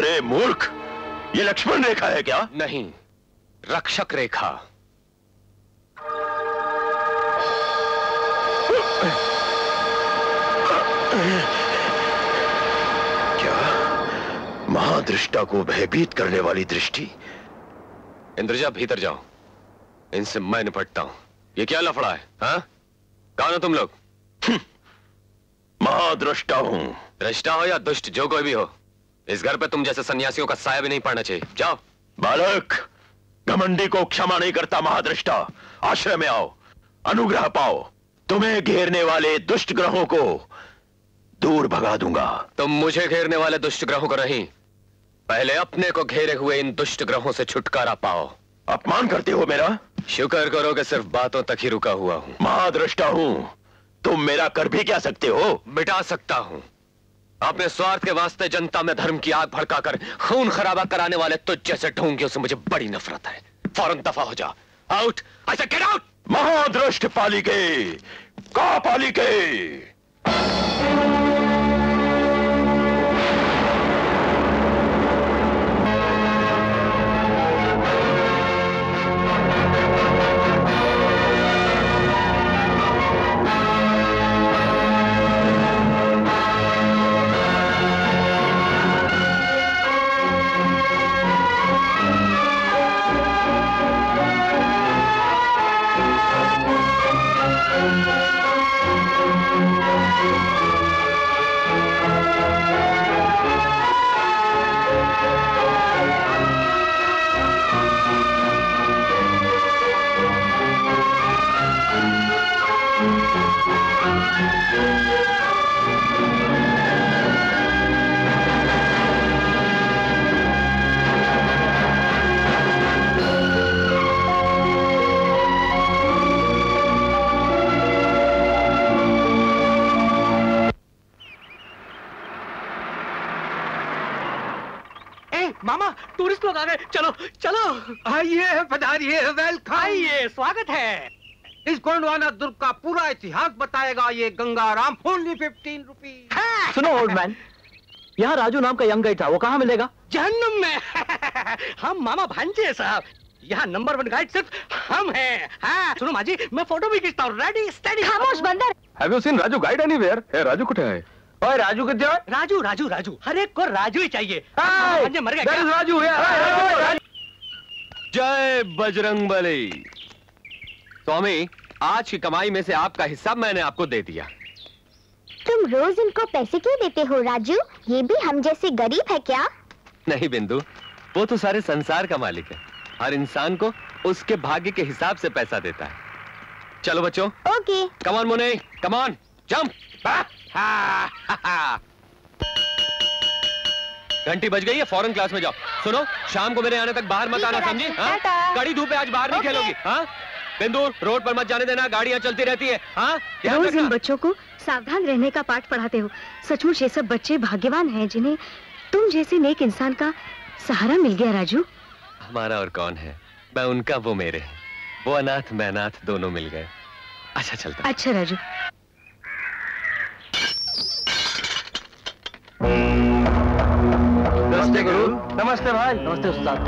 अरे मूर्ख, ये लक्ष्मण रेखा है क्या? नहीं, रक्षक रेखा। क्या महादृष्टा को भयभीत करने वाली दृष्टि? इंद्रजा भीतर जाओ, इनसे मैं निपटता हूं। ये क्या लफड़ा है? हाँ, कौन हो तुम लोग? महादृष्टा हूं। दृष्टा हो या दुष्ट, जो कोई भी हो, इस घर पे तुम जैसे सन्यासियों का साया भी नहीं पड़ना चाहिए। जाओ। बालक, घमंडी को क्षमा नहीं करता महादृष्टा। आश्रय में आओ, अनुग्रह पाओ। तुम्हें घेरने वाले दुष्ट ग्रहों को दूर भगा दूंगा। तुम मुझे घेरने वाले दुष्ट ग्रहों को नहीं, पहले अपने को घेरे हुए इन दुष्ट ग्रहों से छुटकारा पाओ। अपमान करते हो मेरा? शुक्र करो कि सिर्फ बातों तक ही रुका हुआ हूं। महादृष्टा हूं, तुम मेरा कर भी क्या सकते हो? मिटा सकता हूं। अपने स्वार्थ के वास्ते जनता में धर्म की आग भड़काकर खून खराबा कराने वाले तुझ जैसे ढोंगियों से मुझे बड़ी नफरत है। फौरन दफा हो जा। आउट, आई से गेट आउट। महादृष्ट पालिके, का पालिके। मामा, टूरिस्ट लोग आ गए। चलो चलो। आइए, पधारिए, वेलकम। आइए, स्वागत है। इस गोंडवाना दुर्ग का पूरा इतिहास बताएगा ये गंगाराम। Only 15 rupees. सुनो ओल्ड मैन, यहाँ राजू नाम का यंग गाइड था, वो कहाँ मिलेगा? जहन्नुम में। हम मामा भांजे हैं साहब, यहाँ नंबर 1 गाइड सिर्फ हम हैं। हाँ, सुनो माँ जी, मैं फोटो भी खींचता हूँ। Ready steady. खामोश बंदर। Have you seen Raju guide anywhere? Hey, Raju कुठे है? ओए राजू कितने है? राजू राजू राजू, हर एक को राजू ही चाहिए। भांजे मर गए क्या? राजू है। जय बजरंगबली। स्वामी, आज की कमाई में से आपका हिस्सा मैंने आपको दे दिया। तुम रोज इनको पैसे क्यों देते हो राजू? ये भी हम जैसे गरीब है क्या? नहीं बिंदु, वो तो सारे संसार का मालिक है। हर इंसान को उसके भाग्य के हिसाब से पैसा देता है। चलो बच्चों। ओके। कम ऑन मुने, कम ऑन, जंप। घंटी बज गई है, फौरन क्लास में जाओ। सुनो, शाम को मेरे आने तक बाहर मत आना, समझी? कड़ी धूप है, आज बाहर नहीं खेलोगी। हाँ बिंदु, रोड पर मत जाने देना, गाड़ियाँ चलती रहती है। हाँ, रोज इन बच्चों को सावधान रहने का पाठ पढ़ाते हो। सचमुच ये सब बच्चे भाग्यवान हैं जिन्हें तुम जैसे नेक इंसान का सहारा मिल गया राजू। हमारा और कौन है, मैं उनका, वो मेरे। वो अनाथ मैं अनाथ, दोनों मिल गए। अच्छा चलता। अच्छा राजू। नमस्ते गुरु। नमस्ते भाई। नमस्ते उस्ताद।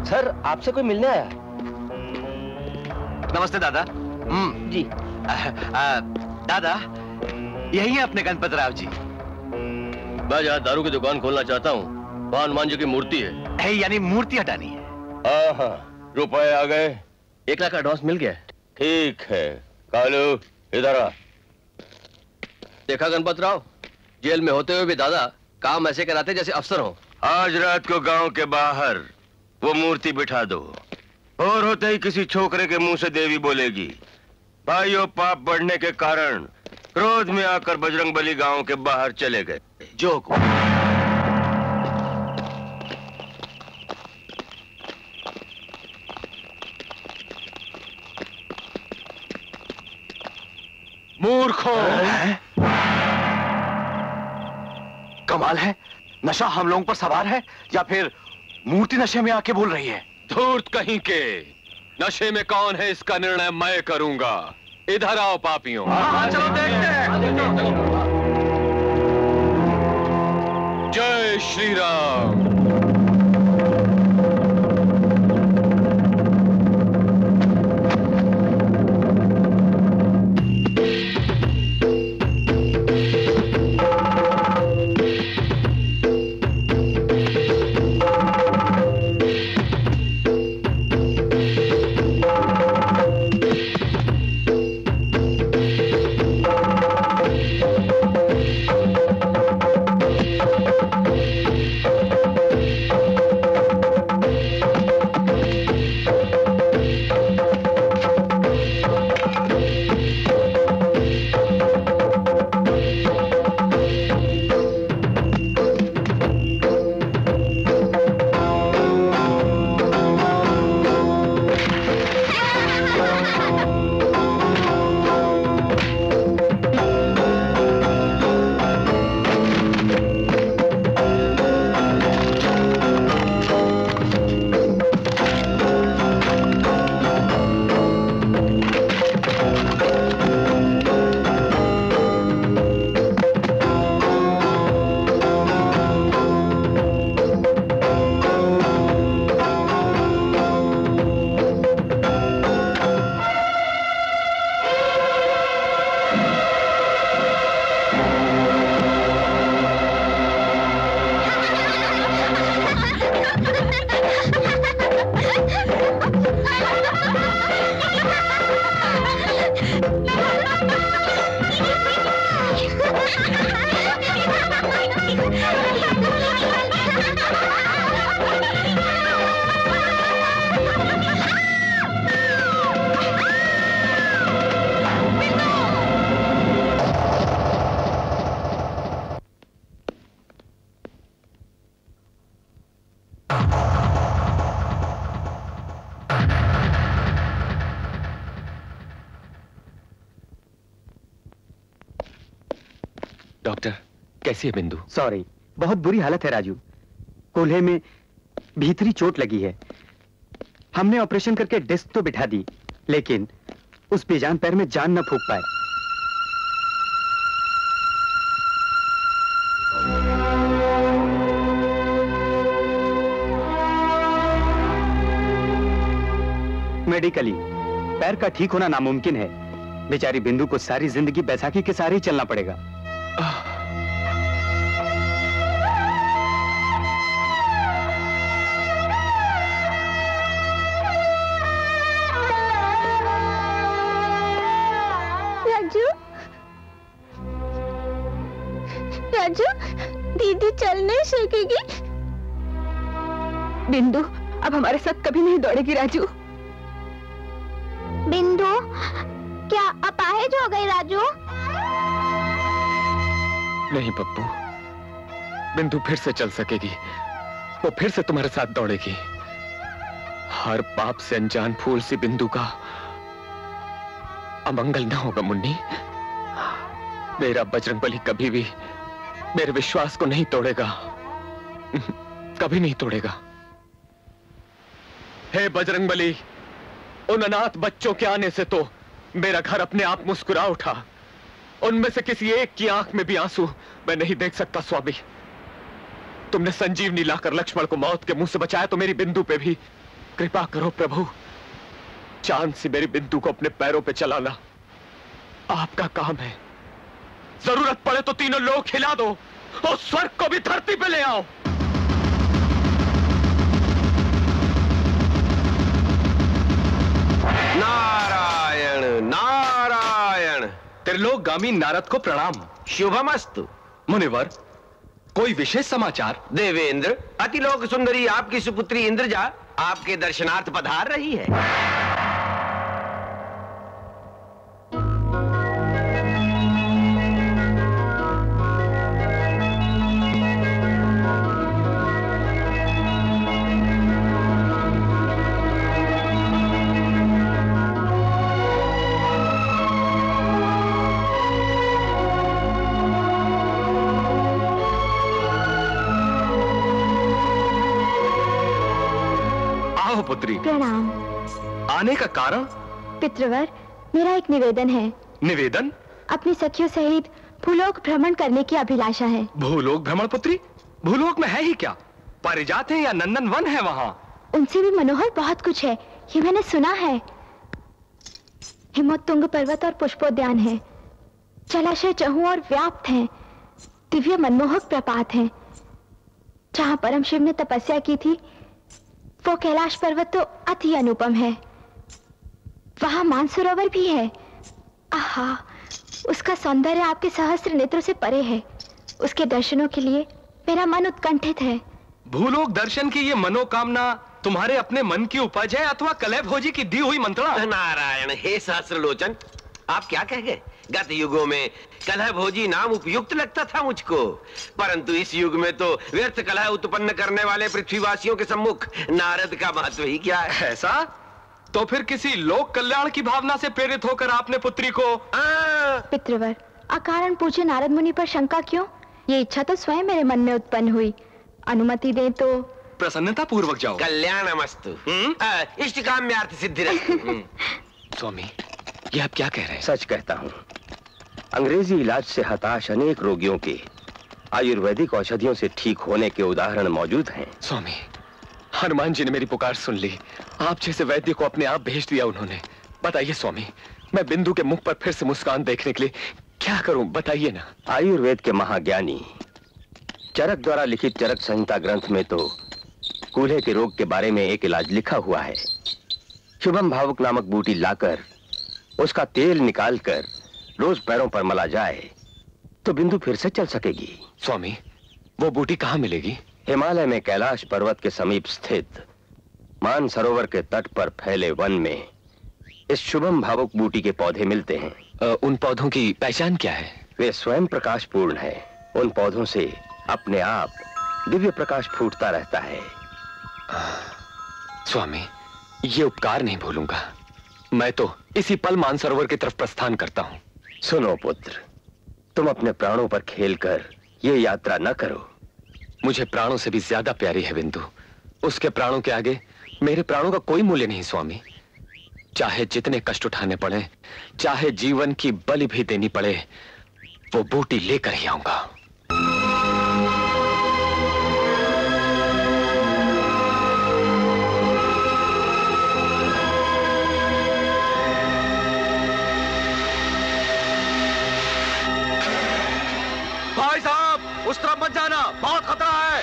सर, आपसे कोई मिलने आया? नमस्ते दादा। जी। दादा, यही है अपने गणपत राव जी। मैं जहाँ दारू की दुकान खोलना चाहता हूँ, वहाँ हनुमान जी की मूर्ति है। यानी मूर्ति हटानी है। हाँ, रुपए आ गए। 1 लाख एडवांस मिल गया। ठीक है। कालू, इधर आ। देखा गणपत राव, जेल में होते हुए भी दादा काम ऐसे कराते जैसे अफसर हो। आज रात को गांव के बाहर वो मूर्ति बिठा दो, और होते ही किसी छोकरे के मुंह से देवी बोलेगी, भाइयों पाप बढ़ने के कारण क्रोध में आकर बजरंगबली गांव के बाहर चले गए। जो को मूर्खों। कमाल है, नशा हम लोगों पर सवार है या फिर मूर्ति नशे में आके बोल रही है? धूर्त कहीं के, नशे में कौन है इसका निर्णय मैं करूंगा। इधर आओ पापियों। चलो देखते हैं। जय श्री राम। डॉक्टर, कैसी है बिंदु? सॉरी, बहुत बुरी हालत है राजू। कोल्हे में भीतरी चोट लगी है। हमने ऑपरेशन करके डिस्क तो बिठा दी, लेकिन उस बेजान पैर में जान न फूंक पाए। मेडिकली पैर का ठीक होना नामुमकिन है। बेचारी बिंदु को सारी जिंदगी बैसाखी के सहारे ही चलना पड़ेगा। राजू, दीदी चल नहीं सकेगी। बिंदु अब हमारे साथ कभी नहीं दौड़ेगी राजू। बिंदु, क्या अपाहिज हो गई राजू? नहीं पप्पू, बिंदु फिर से चल सकेगी। वो फिर से तुम्हारे साथ दौड़ेगी। हर पाप से अनजान फूल सी बिंदु का अमंगल ना होगा मुन्नी। मेरा बजरंगबली कभी भी मेरे विश्वास को नहीं तोड़ेगा, कभी नहीं तोड़ेगा। हे बजरंगबली, उन अनाथ बच्चों के आने से तो मेरा घर अपने आप मुस्कुरा उठा। उनमें से किसी एक की आंख में भी आंसू मैं नहीं देख सकता स्वामी। तुमने संजीवनी लाकर लक्ष्मण को मौत के मुंह से बचाया, तो मेरी बिंदु पे भी कृपा करो प्रभु। चांद से मेरी बिंदु को अपने पैरों पे चलाना आपका काम है। जरूरत पड़े तो तीनों लोग हिला दो और स्वर्ग को भी धरती पे ले आओ। नारायण नारायण। त्रिलोकगामी नारद को प्रणाम। शुभमस्तु। मुनिवर, कोई विशेष समाचार? देवेंद्र, अतिलोक सुंदरी आपकी सुपुत्री इंद्रजा आपके दर्शनार्थ पधार रही है। पुत्री, प्रणाम। आने का कारण? पितृवर, मेरा एक निवेदन है। निवेदन? अपनी सखियों सहित भूलोक भ्रमण करने की अभिलाषा है। भूलोक भ्रमण पुत्री? भूलोक में है ही क्या? पारिजात है या नंदन वन है वहाँ? उनसे भी मनोहर बहुत कुछ है, ये मैंने सुना है। हिमोत्तुंग पर्वत और पुष्पोद्यान है, जलाशय चहुं और व्याप्त हैं, दिव्य मनमोहक प्रपात हैं। जहाँ परम शिव ने तपस्या की थी वो कैलाश पर्वत तो अति अनुपम है। वहाँ मानसरोवर भी है। आहा, उसका सौंदर्य आपके सहस्त्र नेत्रों से परे है। उसके दर्शनों के लिए मेरा मन उत्कंठित है। भूलोक दर्शन की ये मनोकामना तुम्हारे अपने मन की उपज है अथवा कलह भोजी की दी हुई मंत्रणा? नारायण, हे सहस्त्रलोचन, आप क्या कह गए? गत युगों में कलह भोजी नाम उपयुक्त लगता था मुझको, परंतु इस युग में तो व्यर्थ कलह उत्पन्न करने वाले पृथ्वीवासियों के सम्मुख नारद का महत्व ही क्या है। ऐसा? तो फिर किसी लोक कल्याण की भावना से प्रेरित होकर आपने पुत्री को? पितृवर, अकारण पूछे नारद मुनि पर शंका क्यों? ये इच्छा तो स्वयं मेरे मन में उत्पन्न हुई। अनुमति दे तो प्रसन्नता पूर्वक जाओ। कल्याणमस्तु। इष्टकाम्यार्थ सिद्धिरस्तु। स्वामी, ये आप क्या कह रहे हैं? सच कहता हूँ। अंग्रेजी इलाज से हताश अनेक रोगियों के आयुर्वेदिक औषधियों से ठीक होने के उदाहरण मौजूद हैं। स्वामी, हनुमान जी ने मेरी पुकार सुन ली। आप जैसे वैद्य को अपने आप भेज दिया उन्होंने। बताइए स्वामी, मैं बिंदु के मुख पर फिर से मुस्कान देखने के लिए क्या करूं, बताइए ना। आयुर्वेद के महाज्ञानी चरक द्वारा लिखित चरक संहिता ग्रंथ में तो कूल्हे के रोग के बारे में एक इलाज लिखा हुआ है। शुभम भावुक नामक बूटी लाकर उसका तेल निकालकर रोज पैरों पर मला जाए तो बिंदु फिर से चल सकेगी। स्वामी, वो बूटी कहाँ मिलेगी? हिमालय में कैलाश पर्वत के समीप स्थित मानसरोवर के तट पर फैले वन में इस शुभम भावुक बूटी के पौधे मिलते हैं। उन पौधों की पहचान क्या है? वे स्वयं प्रकाश पूर्ण है। उन पौधों से अपने आप दिव्य प्रकाश फूटता रहता है। स्वामी, ये उपकार नहीं भूलूंगा। मैं तो इसी पल मानसरोवर की तरफ प्रस्थान करता हूँ। सुनो पुत्र, तुम अपने प्राणों पर खेलकर ये यात्रा न करो। मुझे प्राणों से भी ज्यादा प्यारी है बिंदु। उसके प्राणों के आगे मेरे प्राणों का कोई मूल्य नहीं स्वामी। चाहे जितने कष्ट उठाने पड़े, चाहे जीवन की बलि भी देनी पड़े, वो बूटी लेकर ही आऊंगा। भाई साहब, उस तरफ मत जाना, बहुत खतरा है।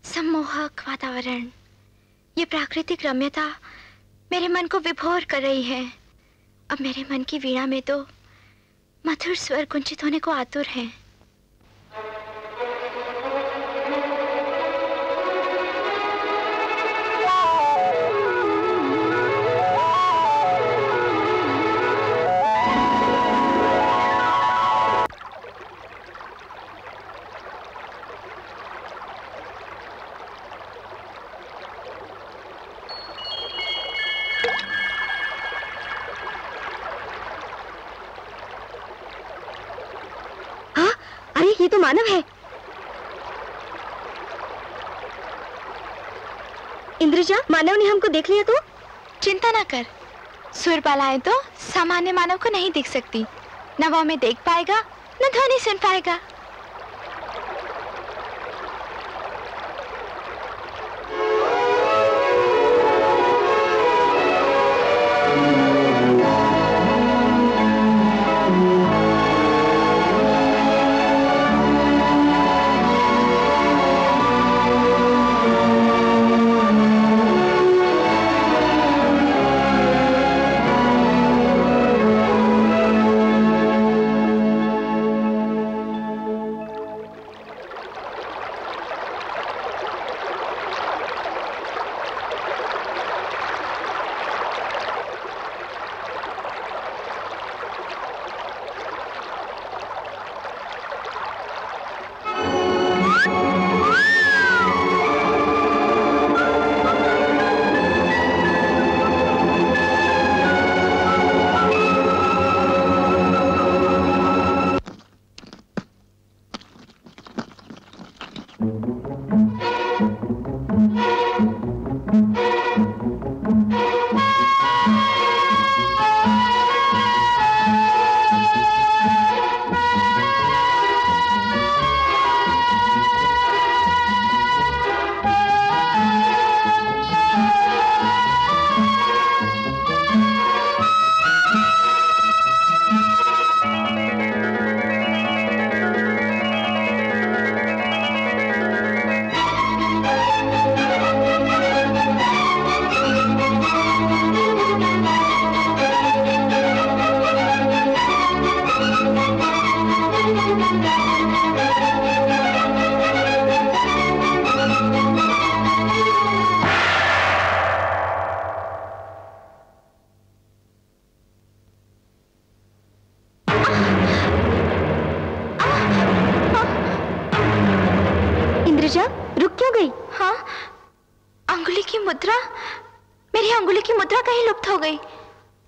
सम्मोहक वातावरण, ये प्राकृतिक रम्यता मेरे मन को विभोर कर रही है। अब मेरे मन की वीणा में तो मधुर स्वर कुंचित होने को आतुर है। ये तो मानव है। इंद्रजा, मानव ने हमको देख लिया तो? चिंता ना कर, सुरबालाएं तो सामान्य मानव को नहीं दिख सकती। न वो हमें देख पाएगा, न ध्वनि सुन पाएगा।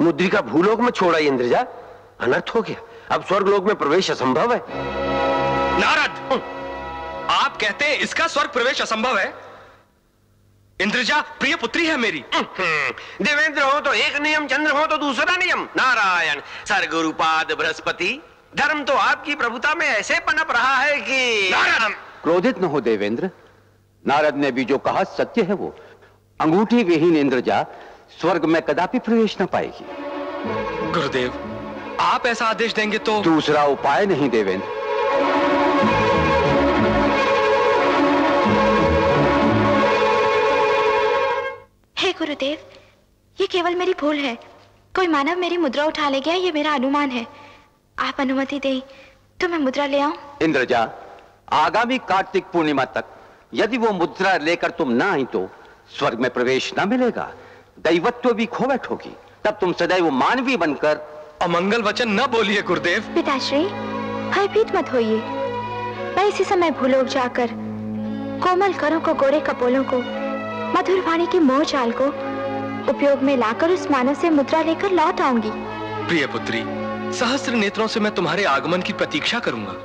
मुद्रिका भूलोक में छोड़ा इंद्रजा, अनर्थ हो गया। अब स्वर्गलोक में प्रवेश असंभव है। नारद, आप कहते हैं इसका स्वर्ग प्रवेश असंभव है? इंद्रजा प्रिय पुत्री है मेरी। देवेंद्र हो तो एक नियम, चंद्र हो तो दूसरा नियम। नारायण सरगुरुपाद बृहस्पति, धर्म तो आपकी प्रभुता में ऐसे पनप रहा है कि नारद क्रोधित न हो देवेंद्र, नारद ने भी जो कहा सत्य है। वो अंगूठी विहीन इंद्रजा स्वर्ग में कदापि प्रवेश न पाएगी। गुरुदेव, आप ऐसा आदेश देंगे तो? दूसरा उपाय नहीं देवेंद्र। हे गुरुदेव, ये केवल मेरी भूल है। कोई मानव मेरी मुद्रा उठा ले गया, ये मेरा अनुमान है। आप अनुमति दें तो मैं मुद्रा ले आऊं? इंद्रजा, आगामी कार्तिक पूर्णिमा तक यदि वो मुद्रा लेकर तुम ना आई तो स्वर्ग में प्रवेश ना मिलेगा, दैवत्व भी खो बैठोगी। तब तुम सदैव मानवी बनकर अमंगल वचन न बोलिए गुरुदेव। पिताश्री, भयभीत मत होइए। मैं इसी समय भूलोक जाकर कोमल करों को, गोरे कपोलों को, मधुर वाणी की मोह चाल को उपयोग में लाकर उस मानव से मुद्रा लेकर लौट आऊंगी। प्रिय पुत्री, सहस्त्र नेत्रों से मैं तुम्हारे आगमन की प्रतीक्षा करूंगा।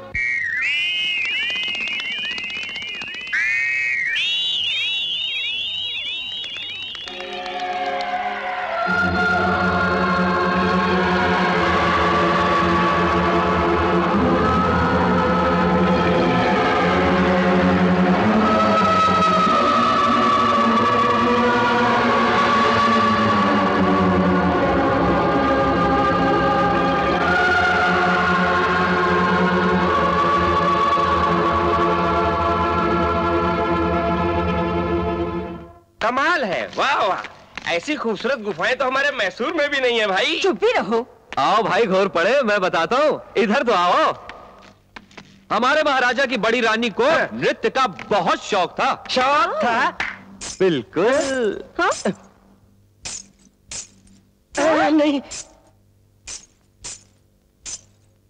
कमाल है, वाह वाह, ऐसी खूबसूरत गुफाएं तो हमारे मैसूर में भी नहीं है भाई। चुप भी रहो। आओ भाई, घोर पड़े, मैं बताता हूँ। इधर तो आओ। हमारे महाराजा की बड़ी रानी को नृत्य का बहुत शौक था। शौक था? बिल्कुल। नहीं,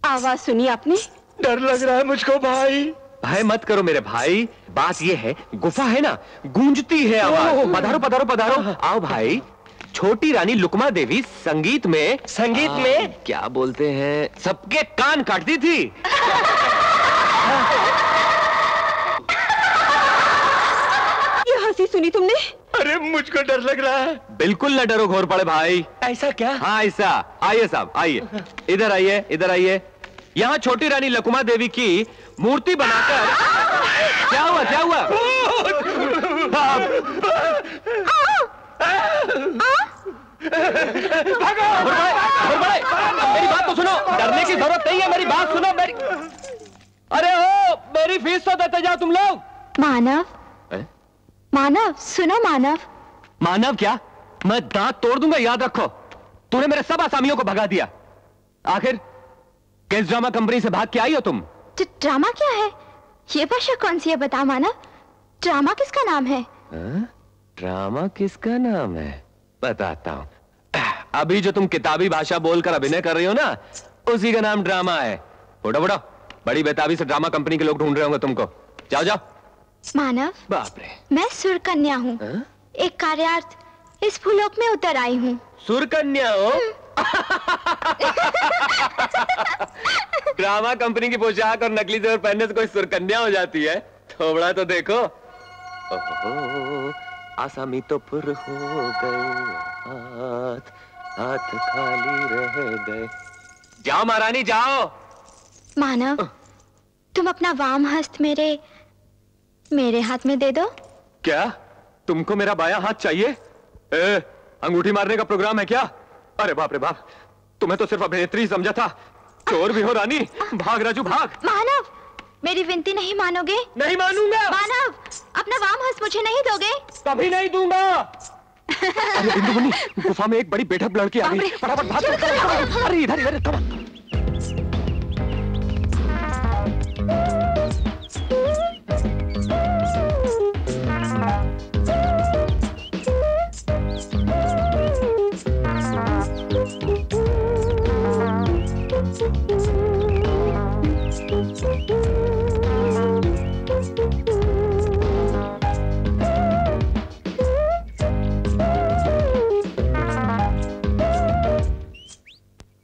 आवाज सुनी आपने? डर लग रहा है मुझको भाई। भय मत करो मेरे भाई, बात ये है, गुफा है ना, गूंजती है आवाज। पधारो पधारो पधारो। आओ भाई। छोटी रानी लुकमा देवी संगीत में क्या बोलते हैं, सबके कान काटती थी। ये हंसी सुनी तुमने? अरे मुझको डर लग रहा है। बिल्कुल न डरो घोर पड़े भाई। ऐसा क्या? हाँ ऐसा। आइए साहब आइए, इधर आइए, इधर आइए। यहाँ छोटी रानी लकुमा देवी की मूर्ति बनाकर क्या हुआ, क्या हुआ? मेरी बात तो सुनो, डरने की जरूरत नहीं है, मेरी बात सुनो मेरी। अरे ओ, मेरी फीस तो देते जाओ तुम लोग। मानव, मानव सुनो मानव। मानव क्या? मैं दांत तोड़ दूंगा, याद रखो। तूने मेरे सब आसामियों को भगा दिया। आखिर किस ड्रामा कंपनी से भाग के आई हो तुम? ड्रामा क्या है? ये भाषा कौन सी है बता मानव? ड्रामा किसका नाम है? ड्रामा किसका नाम है बताता हूं। अभी जो तुम किताबी भाषा बोलकर अभिनय कर रही हो ना, उसी का नाम ड्रामा है। उठो उठो, बड़ी बेताबी से ड्रामा कंपनी के लोग ढूंढ रहे होंगे तुमको। जाओ जाओ। मानव, बाप रे, मैं सुरकन्या हूँ। एक कार्यार्थ इस भूलोक में उतर आई हूँ। सुरकन्या हो? ड्रामा कंपनी की पोशाक और नकली जेवर पहनने से कोई सुरकन्या हो जाती है? थोबड़ा तो देखो। आसामी तो पुर हो गए, हाथ हाथ खाली रह गए। जाओ महारानी जाओ। मानव, तुम अपना वाम हस्त मेरे हाथ में दे दो। क्या तुमको मेरा बायां हाथ चाहिए? अंगूठी मारने का प्रोग्राम है क्या? अरे बाप रे बाप, तुम्हें तो सिर्फ अभिनेत्री समझा था। चोर भी हो रानी। भाग राजू भाग। मानव, मेरी विनती नहीं मानोगे? नहीं मानूंगा। मानव, अपना वाम हस्त मुझे नहीं दोगे? कभी नहीं दूंगा। अरे बिंदु बनी, गुफा में एक बड़ी बेढप लड़की आ गई। फटाफट भाग। अरे इधर इधर थोड़ा।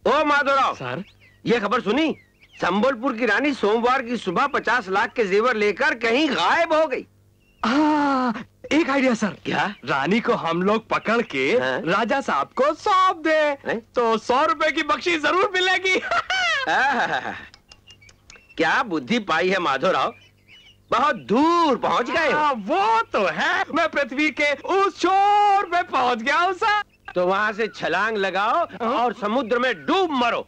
ओ माधवराव सर, ये खबर सुनी? संबलपुर की रानी सोमवार की सुबह 50 लाख के जेवर लेकर कहीं गायब हो गई। एक आइडिया सर। क्या? रानी को हम लोग पकड़ के राजा साहब को सौंप दे तो 100 रुपए की बख्शीश जरूर मिलेगी। क्या बुद्धि पाई है माधवराव, बहुत दूर पहुंच गए हो। वो तो है, मैं पृथ्वी के उस छोर पे पहुंच गया हूँ सर। तो वहां से छलांग लगाओ और समुद्र में डूब मरो।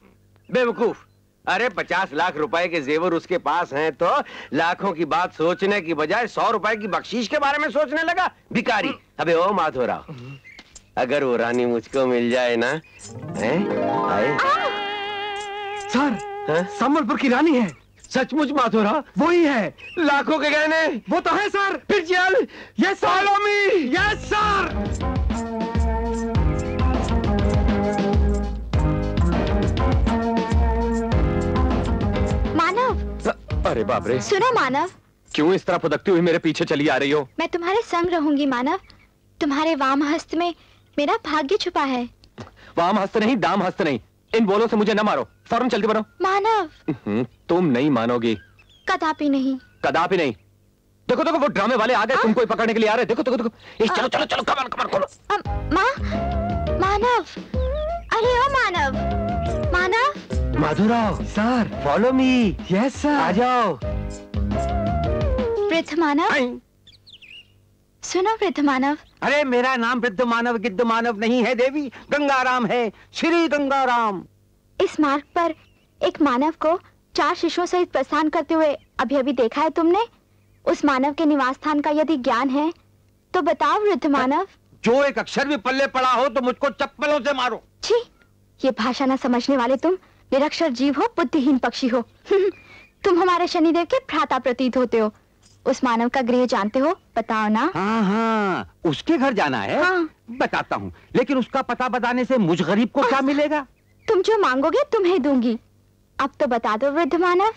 बेवकूफ, अरे 50 लाख रुपए के जेवर उसके पास हैं तो लाखों की बात सोचने की बजाय 100 रुपए की बख्शीश के बारे में सोचने लगा। भिखारी। अबे ओ माधवराव, अगर वो रानी मुझको मिल जाए ना, आए? सर, संबलपुर की रानी है। सचमुच माधवराव? वही है। लाखों के गहने? वो तो है सर। फिर चल। Yes follow me. Yes sir. अरे बाप रे। सुनो मानव, क्यों इस तरह फुदकती हुई मेरे पीछे चली आ रही हो? मैं तुम्हारे संग रहूंगी मानव। तुम्हारे वाम हस्त में मेरा भाग्य छुपा है। वाम हस्त नहीं, दाम हस्त नहीं। इन बोलों से मुझे न मारो, फौरन चलती बनो। मानव, तुम नहीं मानोगी। कदापि नहीं। कदापि नहीं। देखो देखो, वो ड्रामे वाले आ गए तुमको पकड़ने के लिए आ रहे। देखो देखो देखो। चलो चलो चलो, कमर कमर खोलो। मानव, अरे ओ मानव, मानव। Madhurao sir, follow me. Yes sir. आ जाओ। वृद्ध मानव, सुनो वृद्ध मानव। अरे मेरा नाम वृद्ध मानव गिद्ध मानव नहीं है देवी, गंगाराम है, श्री गंगाराम। इस मार्ग पर एक मानव को 4 शिष्यों सहित प्रस्थान करते हुए अभी देखा है तुमने? उस मानव के निवास स्थान का यदि ज्ञान है तो बताओ वृद्ध मानव। जो एक अक्षर भी पल्ले पड़ा हो तो मुझको चप्पलों से मारो। छी, ये भाषा न समझने वाले तुम निरक्षर जीव हो, बुद्धिहीन पक्षी हो। तुम हमारे शनिदेव के भ्राता प्रतीत होते हो। उस मानव का गृह जानते हो? बताओ ना। हाँ हाँ, उसके घर जाना है। हाँ। बताता हूँ, लेकिन उसका पता बताने से मुझ गरीब को क्या मिलेगा? तुम जो मांगोगे तुम्हें दूंगी। अब तो बता दो वृद्ध मानव।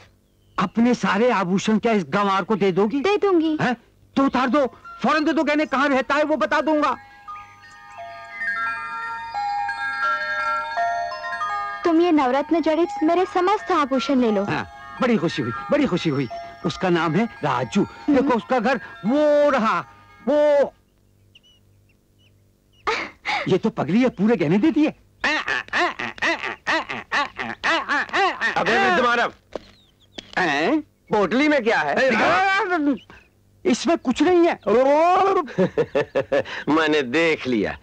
अपने सारे आभूषण क्या इस गंवार को दे दोगी? दे दूंगी। है? तो उतार दो, फौरन दे दो। कहने कहाँ रहता है वो बता दूंगा। तुम ये नवरत्न जड़ित मेरे समस्त आभूषण ले लो। हाँ, बड़ी खुशी हुई, बड़ी खुशी हुई। उसका नाम है राजू। देखो उसका घर वो रहा, वो। ये तो पगली है, पूरे गहने दे दिए। अबे तुम्हारा पोटली में क्या है? इसमें कुछ नहीं है। मैंने देख लिया।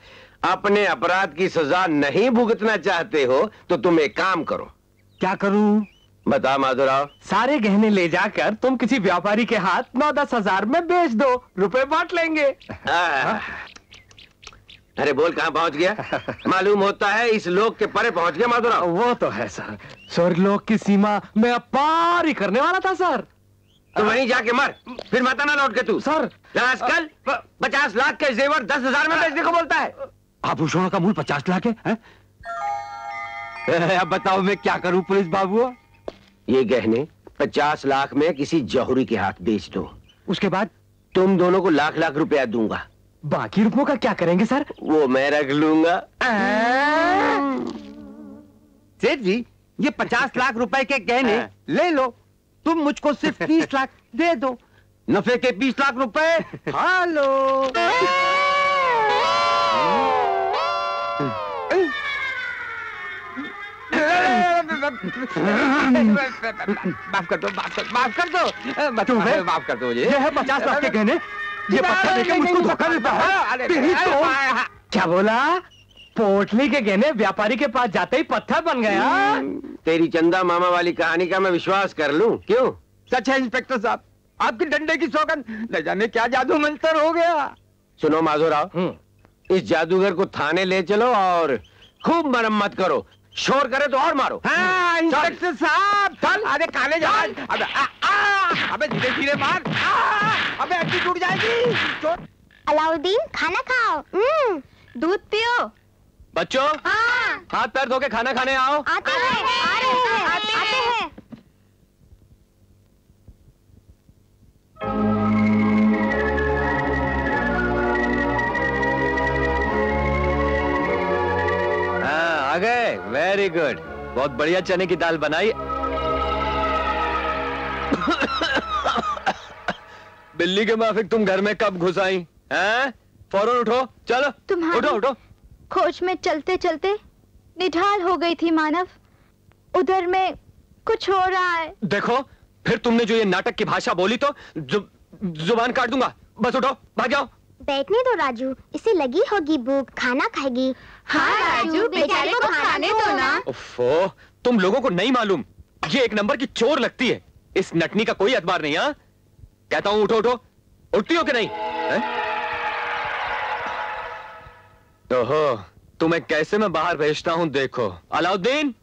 अपने अपराध की सजा नहीं भुगतना चाहते हो तो तुम एक काम करो। क्या करूं? बता माधवराव। सारे गहने ले जाकर तुम किसी व्यापारी के हाथ 9-10 हजार में बेच दो, रुपए बांट लेंगे। अरे बोल, कहाँ पहुंच गया? मालूम होता है इस लोक के परे पहुंच गया माधवराव। वो तो है सर, स्वर्गलोक की सीमा मैं अब पार ही करने वाला था सर। तो वहीं जाके मर, फिर मत ना लौट के तू। सर आजकल 50 लाख के जेवर 10,000 में बेचने को बोलता है। आभूषणों का मूल 50 लाख है? अब बताओ मैं क्या करूं पुलिस बाबू? ये गहने 50 लाख में किसी जौहरी के हाथ बेच दो। उसके बाद तुम दोनों को लाख रुपया दूंगा। बाकी रुपयों का क्या करेंगे सर? वो मैं रख लूंगा। सेठ जी, ये 50 लाख रुपए के गहने ले लो, तुम मुझको सिर्फ 30 लाख दे दो। नफे के 20 लाख रुपए। हेलो। माफ कर दो, माफ कर दो, माफ कर दो मुझे। ये है 50 लाख के गहने, ये पत्थर देके मुझको धोखा देता है। तेरी तो क्या बोला? पोटली के गहने व्यापारी के पास जाते ही पत्थर बन गया। तेरी चंदा मामा वाली कहानी का मैं विश्वास कर लूं? क्यों? सच है इंस्पेक्टर साहब, आपकी डंडे की सौगंध, न जाने क्या जादू मंतर हो गया। सुनो माधवराव, इस जादूगर को थाने ले चलो और खूब मरम्मत करो। शोर करे तो और मारो। हाँ, इंस्पेक्टर साहब चल। अरे काले जहाज, अबे धीरे धीरे मार। अबे हड्डी टूट जाएगी। अलाउद्दीन, खाना खाओ। दूध पियो। बच्चों, हाथ पैर धो के खाना खाने आओ। आते हैं। हाँ, आ गए। वेरी गुड, बहुत बढ़िया चने की दाल बनाई। बिल्ली के माफिक तुम घर में कब घुस आई? हैं? फौरन उठो, चलो उठो उठो। खोज में चलते चलते निढाल हो गई थी मानव। उधर में कुछ हो रहा है। देखो, फिर तुमने जो ये नाटक की भाषा बोली तो जुबान काट दूंगा। बस उठो, भाग जाओ। बैठने दो राजू, इसे लगी होगी भूख, खाना खाएगी। हाँ राजू, बेचारे को खाने दो ना। उफ़्फ़ो, तुम लोगों को नहीं मालूम, ये एक नंबर की चोर लगती है। इस नटनी का कोई एतबार नहीं। हाँ, कहता हूं उठो उठो। उठती हो कि नहीं? ओहो, तुम्हें कैसे मैं बाहर भेजता हूं देखो। अलाउद्दीन,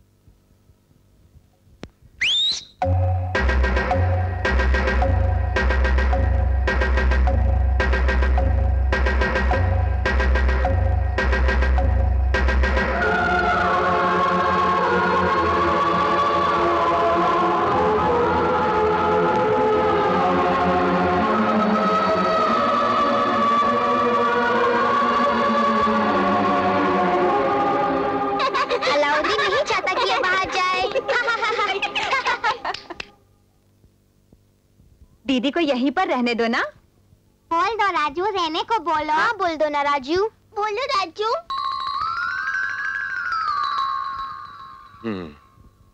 दीदी को यहीं पर रहने दो ना। बोल दो राजू, रहने को बोलो। हाँ बोल दो ना राजू, बोलो राजू।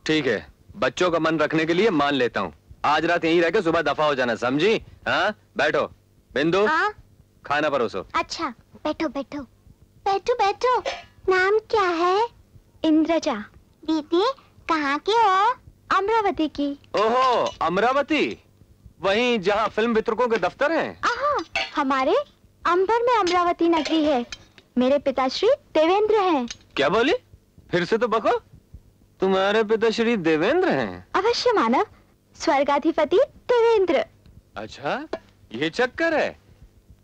ठीक है, बच्चों का मन रखने के लिए मान लेता हूँ। आज रात यहीं रह के सुबह दफा हो जाना, समझी? हाँ, बैठो। बिंदु, खाना परोसो। अच्छा, बैठो बैठो बैठो बैठो। नाम क्या है? इंद्रजा। दीदी कहाँ की हो? अमरावती की। ओहो, अमरावती, वहीं जहाँ फिल्म वितरकों के दफ्तर हैं। हमारे अंबर में अमरावती नगरी है। मेरे पिताश्री देवेंद्र हैं। क्या बोली? फिर से तो बको। तुम्हारे पिताश्री देवेंद्र हैं? अवश्य मानव, स्वर्गाधिपति देवेंद्र। अच्छा, ये चक्कर है।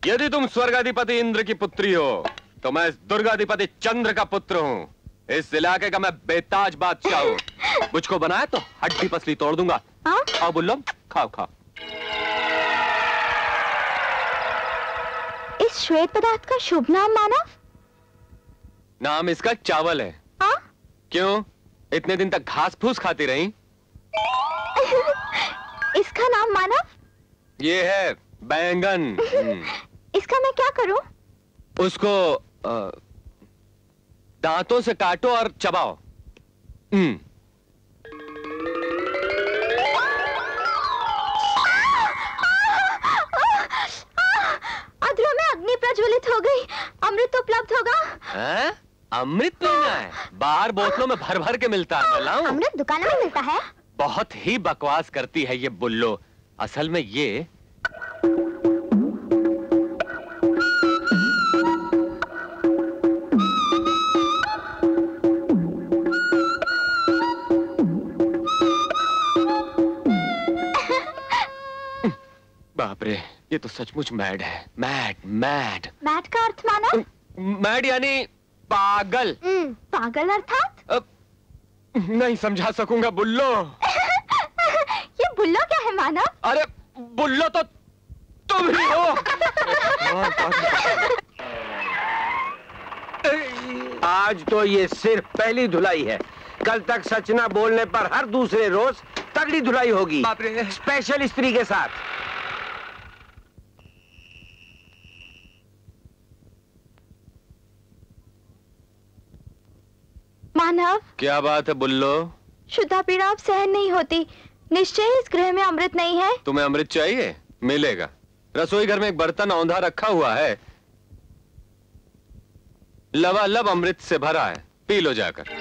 यदि तुम स्वर्गाधिपति इंद्र की पुत्री हो तो मैं दुर्गाधिपति चंद्र का पुत्र हूँ। इस इलाके का मैं बेताज बादशाह हूँ। मुझको बनाया तो हड्डी पसली तोड़ दूंगा। आओ बुल्लो, खाओ खाओ। इस श्वेत पदार्थ का शुभ नाम मानव? नाम इसका चावल है। क्यों, इतने दिन तक घास फूस खाती रही? इस इसका नाम मानव? ये है बैंगन। इसका मैं क्या करूं? उसको दांतों से काटो और चबाओ। अधरों में अग्नि प्रज्वलित हो गई। अमृत उपलब्ध होगा? अमृत पीना है? बाहर बोतलों में भर भर के मिलता है। मैं लाऊं? अमृत दुकानों में मिलता है। बहुत ही बकवास करती है ये बुल्लो। असल में ये बाप रे, ये तो सचमुच मैड है। Mad mad. मैड का अर्थ माना? मैड यानी पागल। पागल अर्थात? नहीं समझा सकूंगा बुल्लो। ये बुल्लो क्या है मानव? अरे बुल्लो तो तुम ही हो। आज तो ये सिर्फ पहली धुलाई है। कल तक सच न बोलने पर हर दूसरे रोज तगड़ी धुलाई होगी, स्पेशल स्त्री के साथ। मानव, क्या बात है बुल्लो? शुद्धा पीड़ा अब सहन नहीं होती। निश्चय इस गृह में अमृत नहीं है। तुम्हें अमृत चाहिए? मिलेगा। रसोई घर में एक बर्तन औंधा रखा हुआ है, लबालब अमृत से भरा है, पी लो जाकर।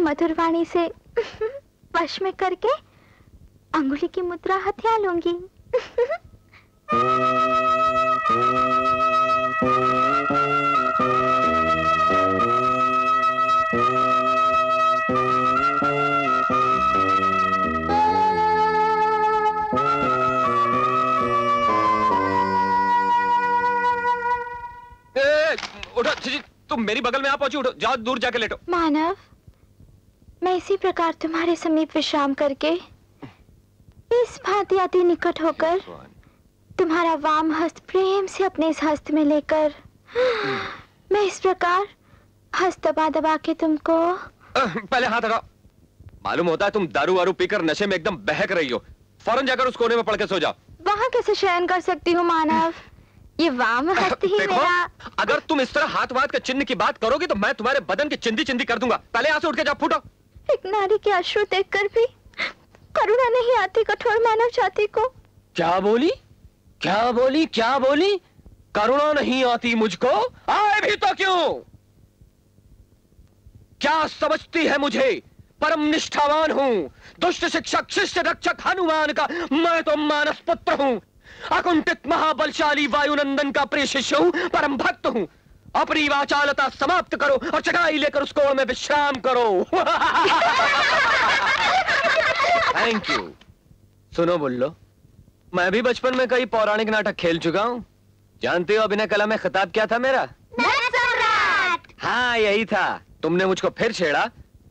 मधुर वाणी से वश में करके अंगुली की मुद्रा हथिया लूंगी। उठो, तुम मेरी बगल में आ पहुंची। उठो, जाओ दूर जाके लेटो। मानव, मैं इसी प्रकार तुम्हारे समीप विश्राम करके इस भांति अति निकट होकर तुम्हारा वाम हस्त प्रेम से अपने इस हस्त में लेकर मैं इस प्रकार हस्त दबा दबा के तुमको। पहले हाथ हटाओ। मालूम होता है तुम दारू वारू पीकर नशे में एकदम बहक रही हो। फौरन जाकर उस कोने में पड़ के सो जाओ। वहाँ कैसे शयन कर सकती हूँ मानव? ये वाम हस्त ही मेरा। अगर तुम इस तरह हाथ वाथ के चिन्ह की बात करोगी तो मैं तुम्हारे बदन की चिंदी चिंदी कर दूंगा। पहले यहाँ से उठ के जाओ, फूटो। एक नारी के अश्रु देखकर भी करुणा नहीं आती कठोर मानव जाति को। क्या बोली? क्या बोली? क्या बोली? करुणा नहीं आती मुझको? आए भी तो क्यों? क्या समझती है मुझे? परम निष्ठावान हूं, दुष्ट शिक्षक शिष्य रक्षक हनुमान का मैं तो मानस पुत्र हूं। अकुंठित महाबलशाली वायुनंदन का प्रिय शिष्य हूं, परम भक्त हूं। अपनी वाचालता समाप्त करो और चटाई लेकर उस कोण में विश्राम करो। Thank you. सुनो बुल्लो, मैं भी बचपन में कई पौराणिक नाटक खेल चुका हूं। जानते हो अभिनय कला में खिताब क्या था मेरा? हाँ यही था। तुमने मुझको फिर छेड़ा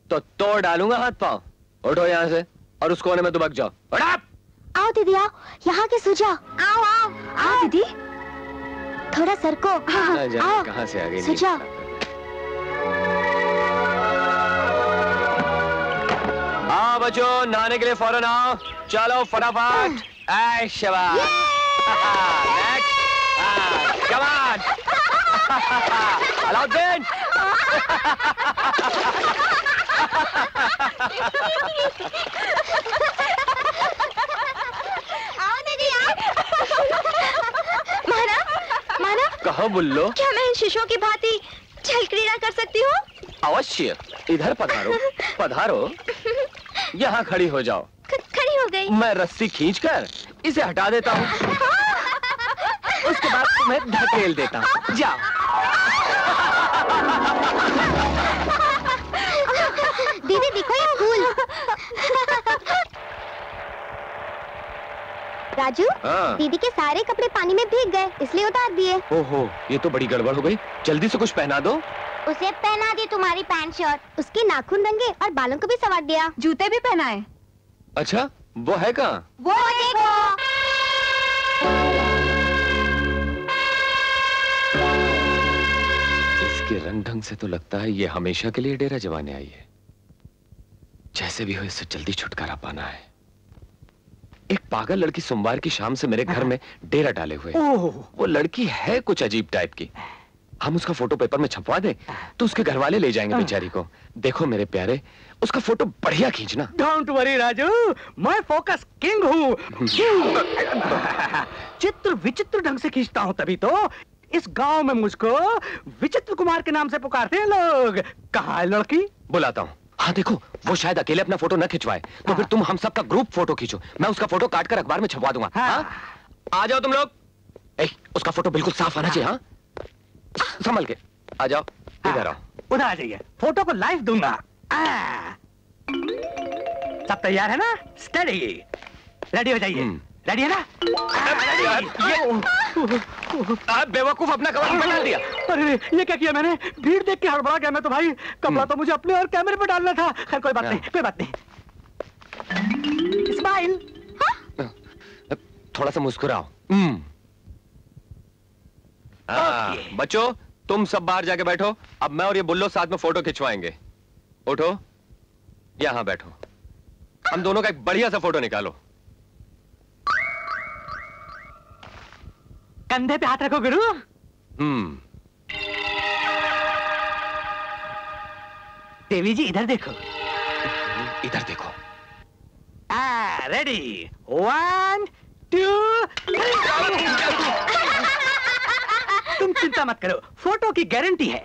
तो तोड़ डालूंगा हाथ पांव। उठो यहाँ से और उस कोने में दुबक जाओ। आओ दीदी आओ, यहाँ के सो जाओ। आओ आओ आओ दीदी, थोड़ा सर को। आओ कहाँ से आ गई? सो जाओ। हाँ बच्चों, नहाने के लिए फौरन आओ। चलो फटाफट। ऐ शाबाश। नेक्स्ट। Come on. अलाउद्दीन। आओ दीदी आओ। माना माना, कहो बुल्लो। क्या मैं इन शिशुओं की भांति छल क्रीड़ा कर सकती हूँ? अवश्य, इधर पधारो। पधारो, यहाँ खड़ी हो जाओ। खड़ी हो गई। मैं रस्सी खींचकर इसे हटा देता हूँ, उसके बाद तुम्हें ढकेल देता हूँ। जाओ। दीदी देखो ये फूल। राजू, दीदी के सारे कपड़े पानी में भीग गए, इसलिए उतार दिए। ओहो, ये तो बड़ी गड़बड़ हो गई। जल्दी से कुछ पहना दो। उसे पहना दी तुम्हारी पैंट शर्ट, उसके नाखून रंगे और बालों को भी संवार दिया, जूते भी पहनाए। अच्छा, वो है कहाँ? वो देखो। इसके रंग ढंग से तो लगता है ये हमेशा के लिए डेरा जमाने आई है। जैसे भी हो इससे जल्दी छुटकारा पाना है। एक पागल लड़की सोमवार की शाम से मेरे घर में डेरा डाले हुए। वो लड़की है कुछ अजीब टाइप की। हम उसका फोटो पेपर में छपवा दें तो उसके घर वाले ले जाएंगे बेचारी को। देखो मेरे प्यारे, उसका फोटो बढ़िया खींचना। डोंट वरी राजू, मैं फोकस किंग हूँ। चित्र विचित्र ढंग से खींचता हूँ, तभी तो इस गांव में मुझको विचित्र कुमार के नाम से पुकारते हैं लोग। कहाँ है लड़की? बुलाता हूँ। हाँ देखो, वो शायद अकेले अपना फोटो न खिंचवाए, तो फिर तुम हम सबका ग्रुप फोटो खींचो। मैं उसका फोटो काट कर अखबार में छपवा दूंगा। हाँ? आ जाओ तुम लोग। उसका फोटो बिल्कुल साफ आना चाहिए। हाँ, संभल के आ जाओ। इधर आओ। उधर आ जाइए, फोटो को लाइव दूंगा। सब तैयार है ना? स्टडी, रेडी हो जाइए। रेडी है ना? आप बेवकूफ, अपना कवर में डाल दिया। अरे ये क्या किया मैंने? भीड़ देख के हड़बड़ा गया मैं तो भाई। कपड़ा तो मुझे अपने और कैमरे पे डालना था। खैर कोई बात नहीं, कोई बात नहीं। स्माइल। थोड़ा सा मुस्कुराओ। बच्चों, तुम सब बाहर जाके बैठो। अब मैं और ये बुल्लो साथ में फोटो खिंचवाएंगे। उठो, यहां बैठो। हम दोनों का एक बढ़िया सा फोटो निकालो। कंधे पे हाथ रखो गुरु। देवी जी इधर देखो। इधर देखो। रेडी, 1 2 तुम चिंता मत करो, फोटो की गारंटी है।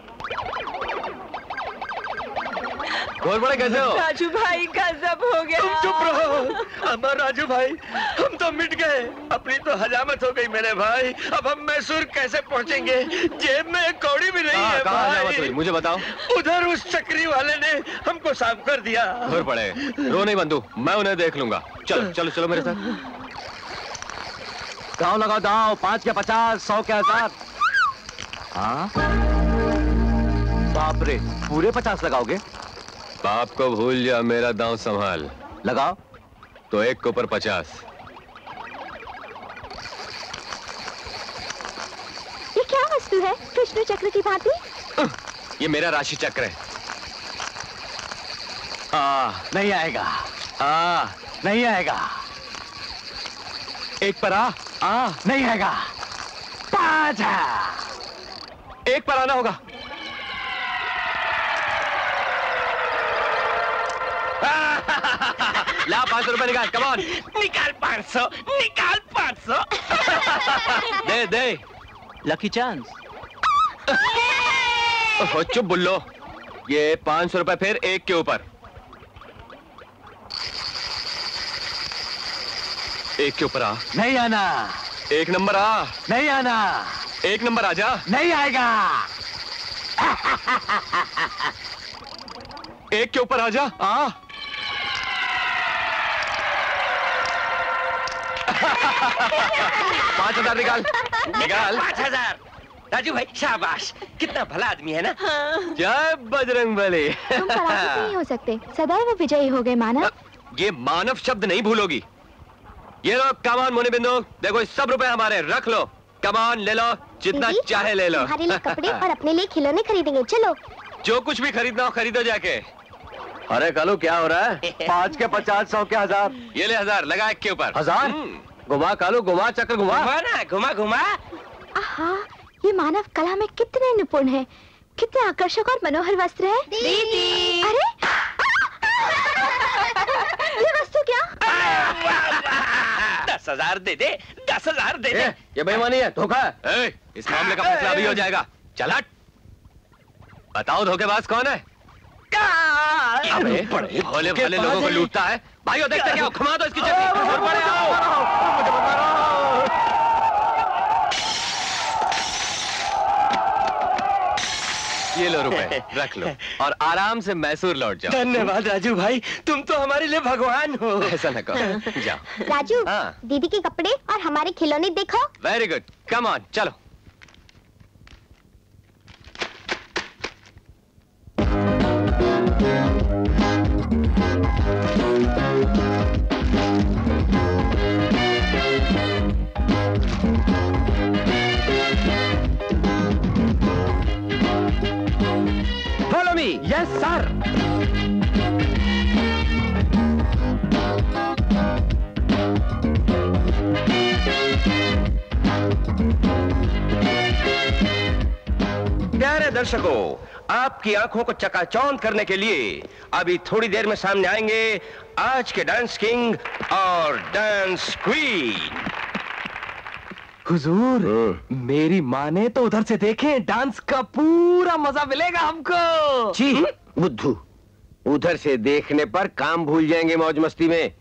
और बड़े कैसे हो? राजू भाई गजब हो गया। तुम चुप रहो। अमर राजू भाई, हम तो मिट गए। अपनी तो हजामत हो गई मेरे भाई। अब हम मैसूर कैसे पहुंचेंगे? जेब में एक कौड़ी भी नहीं है भाई। मुझे बताओ। उधर उस चक्री वाले ने हमको साफ कर दिया। और बड़े रो नहीं बंधु, मैं उन्हें देख लूंगा। चलो चलो चलो मेरे साथ। दांव लगाओ, दांव। 5 के 50, 100 के 1000। हाँ, बाप रे, पूरे 50 लगाओगे? बाप को भूल जा, मेरा दांव संभाल। लगाओ। तो 1 के ऊपर 50। ये क्या वस्तु है? कृष्ण चक्र की भांति? ये मेरा राशि चक्र है। नहीं आएगा। नहीं आएगा। 1 पर आ। नहीं आएगा। 5 है। 1 पर आना होगा। ला 500 रुपए निकाल। कम ऑन, निकाल 500, निकाल 500। दे दे। Lucky chance. चुप बुल्लो। ये 500 रुपए फिर 1 के ऊपर। 1 के ऊपर आ। नहीं आना। 1 नंबर आ। नहीं आना। 1 नंबर आ जा। नहीं आएगा। 1 के ऊपर आ जा। 5000 निकाल। निकाल 5000। राजू भाई शाबाश, कितना भला आदमी है ना। जय बजरंगबली। तुम पराजित नहीं हो सकते, सदैव विजयी हो गए मानव। ये मानव शब्द नहीं भूलोगी। ये लो कमान मुनि बिंदु, देखो सब रुपए हमारे, रख लो। कमान ले लो, जितना चाहे ले लो। तुम्हारे लिए कपड़े और अपने लिए खिलौने खरीदेंगे, चलो। जो कुछ भी खरीदना हो खरीदो जाके। अरे कालू क्या हो रहा है? 5 के 50, 100 के 1000। ये ले 1000 लगा 1 के ऊपर। 1000? घुमा कालू, घुमा चक्र घुमा। घुमा ना, घुमा घुमा। आहा, ये मानव कला में कितने निपुण हैं, कितने आकर्षक और मनोहर वस्त्र है। दीदी। अरे ये वस्तु क्या? 10,000 दे दे, 10,000 दे दे। ये बेईमानी है, धोखा है। इस मामले का फैसला भी हो जाएगा। चल हट। बताओ धोखेबाज कौन है? अबे भोले भाले लोगों को लूटता है। भाइयों देखते क्या हो, घुमा दो इसकी चक्की और बड़े आओ। ये लो रुपए रख लो और आराम से मैसूर लौट जाओ। धन्यवाद राजू भाई, तुम तो हमारे लिए भगवान हो। ऐसा न कहो, जाओ। राजू, दीदी के कपड़े और हमारे खिलौने देखो। वेरी गुड, कम ऑन चलो। Follow me. Yes, sir. प्यारे दर्शकों, आपकी आंखों को चकाचौंध करने के लिए अभी थोड़ी देर में सामने आएंगे आज के डांस किंग और डांस क्वीन। हुजूर, मेरी माँ ने तो उधर से देखें, डांस का पूरा मजा मिलेगा हमको। जी बुद्धू, उधर से देखने पर काम भूल जाएंगे मौज मस्ती में।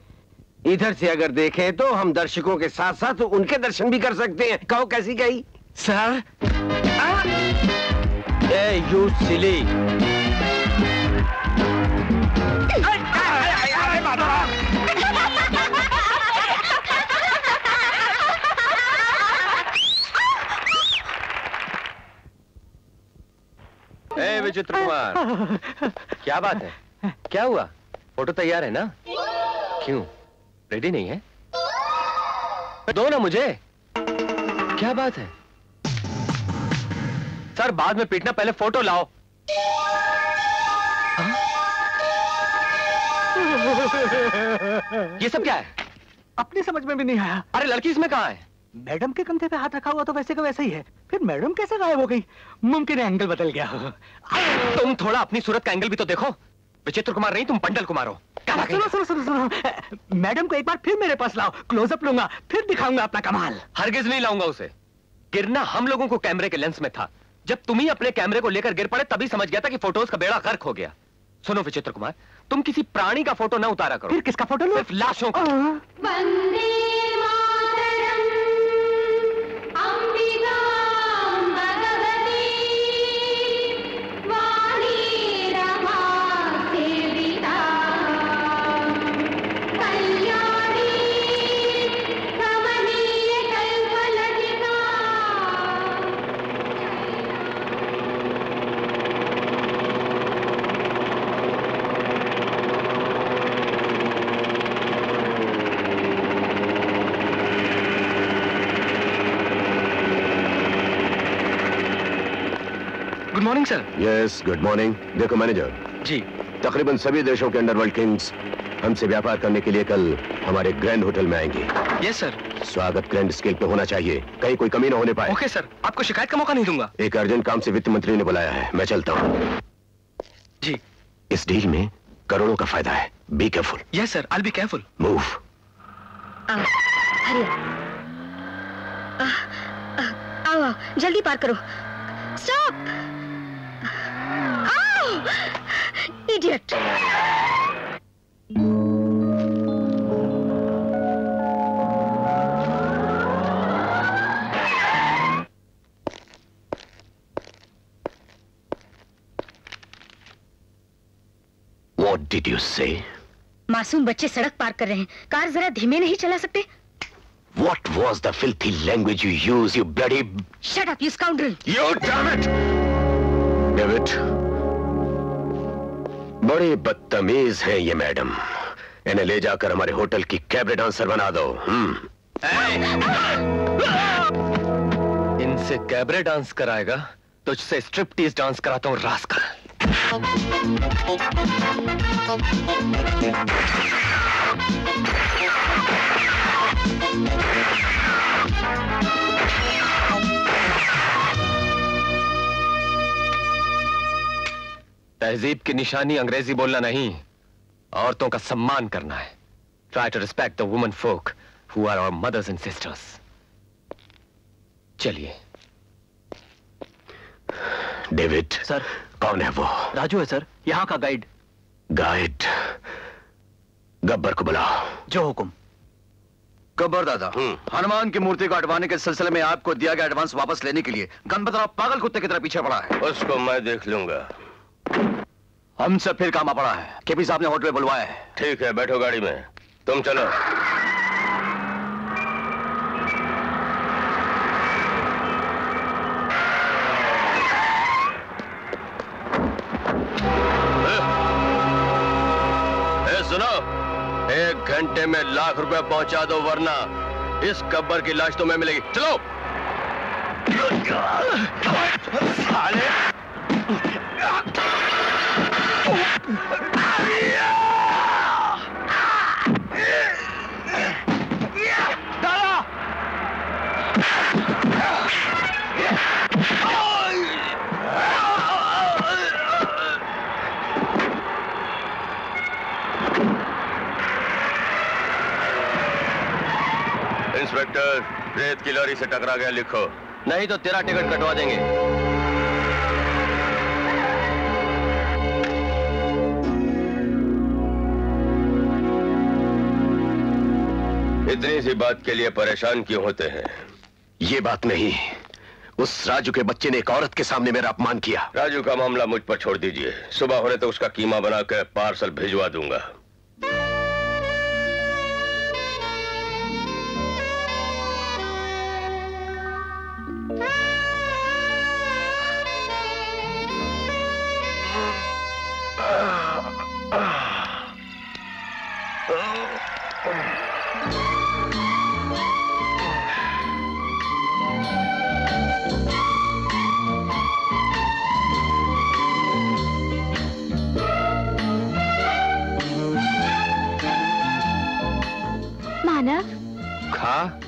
इधर से अगर देखें तो हम दर्शकों के साथ साथ उनके दर्शन भी कर सकते हैं। कहो कैसी गई? सर, ए यू सिली। ए विचित्र कुमार, क्या बात है? क्या हुआ? फोटो तैयार है ना? क्यों रेडी नहीं है? दो ना मुझे। क्या बात है? सर बाद में पीटना, पहले फोटो लाओ। ये सब क्या है? अपनी समझ में भी नहीं आया। अरे लड़की इसमें कहाँ है? मैडम के कंधे पे हाथ रखा हुआ तो वैसे का वैसा ही है, फिर मैडम कैसे गायब हो गई? मुमकिन है एंगल बदल गया हो। तुम थोड़ा अपनी सूरत का एंगल भी तो देखो। विचित्र कुमार नहीं, तुम पंडल कुमार हो। सुनो सुनो सुनो सुनो, मैडम को एक बार फिर मेरे पास लाओ, क्लोजअप लूंगा, फिर दिखाऊंगा अपना कमाल। हरगिज नहीं लाऊंगा उसे। गिरना हम लोगों को कैमरे के लेंस में था। जब तुम ही अपने कैमरे को लेकर गिर पड़े तभी समझ गया था कि फोटोज का बेड़ा गर्क हो गया। सुनो विचित्र कुमार, तुम किसी प्राणी का फोटो ना उतारा करो। फिर किसका फोटो लो? सिर्फ लाशों का। Good morning sir. Yes good morning. देखो मैनेजर जी, तकरीबन सभी देशों के अंडरवर्ल्ड किंग्स हमसे व्यापार करने के लिए कल हमारे ग्रैंड होटल में आएंगे। Yes sir. स्वागत ग्रैंड स्केल पे होना चाहिए, कहीं कोई कमी ना होने पाए। ओके सर, आपको शिकायत का मौका नहीं दूंगा। एक अर्जेंट काम से वित्त मंत्री ने बुलाया है, मैं चलता हूँ। जी। इस डील में करोड़ों का फायदा है, be careful. Yes sir, I will be careful. Move. आओ, जल्दी पार करो। Stop! Idiot! What did you say? मासूम बच्चे सड़क पार कर रहे हैं, कार जरा धीमे नहीं चला सकते? What was the filthy language you used, you bloody... Shut up, you scoundrel! You damn it! David, बड़े बदतमीज हैं ये मैडम। इन्हें ले जाकर हमारे होटल की कैबरे डांसर बना दो। इनसे कैबरे डांस कराएगा, तुझसे स्ट्रिपटीज डांस कराता हूँ रास्कल। तहजीब की निशानी अंग्रेजी बोलना नहीं, औरतों का सम्मान करना है। Try to respect the women folk who are our mothers and sisters. चलिए। डेविड सर, कौन है वो? राजू है सर, यहाँ का गाइड। गाइड? गब्बर को बुलाओ। जो हुकुम। गब्बर दादा, हनुमान की मूर्ति को हटवाने के सिलसिले में आपको दिया गया एडवांस वापस लेने के लिए गणपतराव पागल कुत्ते की तरह पीछे पड़ा है। उसको मैं देख लूंगा। हमसे फिर काम पड़ा है। केपी साहब ने होटल में बुलवाया है। ठीक है, बैठो गाड़ी में, तुम चलो। सुनो, 1 घंटे में लाख रुपए पहुंचा दो, वरना इस गब्बर की लाश तुम्हें मिलेगी। चलो। साले। इंस्पेक्टर, रेत की लॉरी से टकरा गया लिखो, नहीं तो तेरा टिकट कटवा देंगे। इतनी सी बात के लिए परेशान क्यों होते हैं? ये बात नहीं, उस राजू के बच्चे ने एक औरत के सामने मेरा अपमान किया। राजू का मामला मुझ पर छोड़ दीजिए, सुबह होने तो उसका कीमा बनाकर पार्सल भिजवा दूंगा।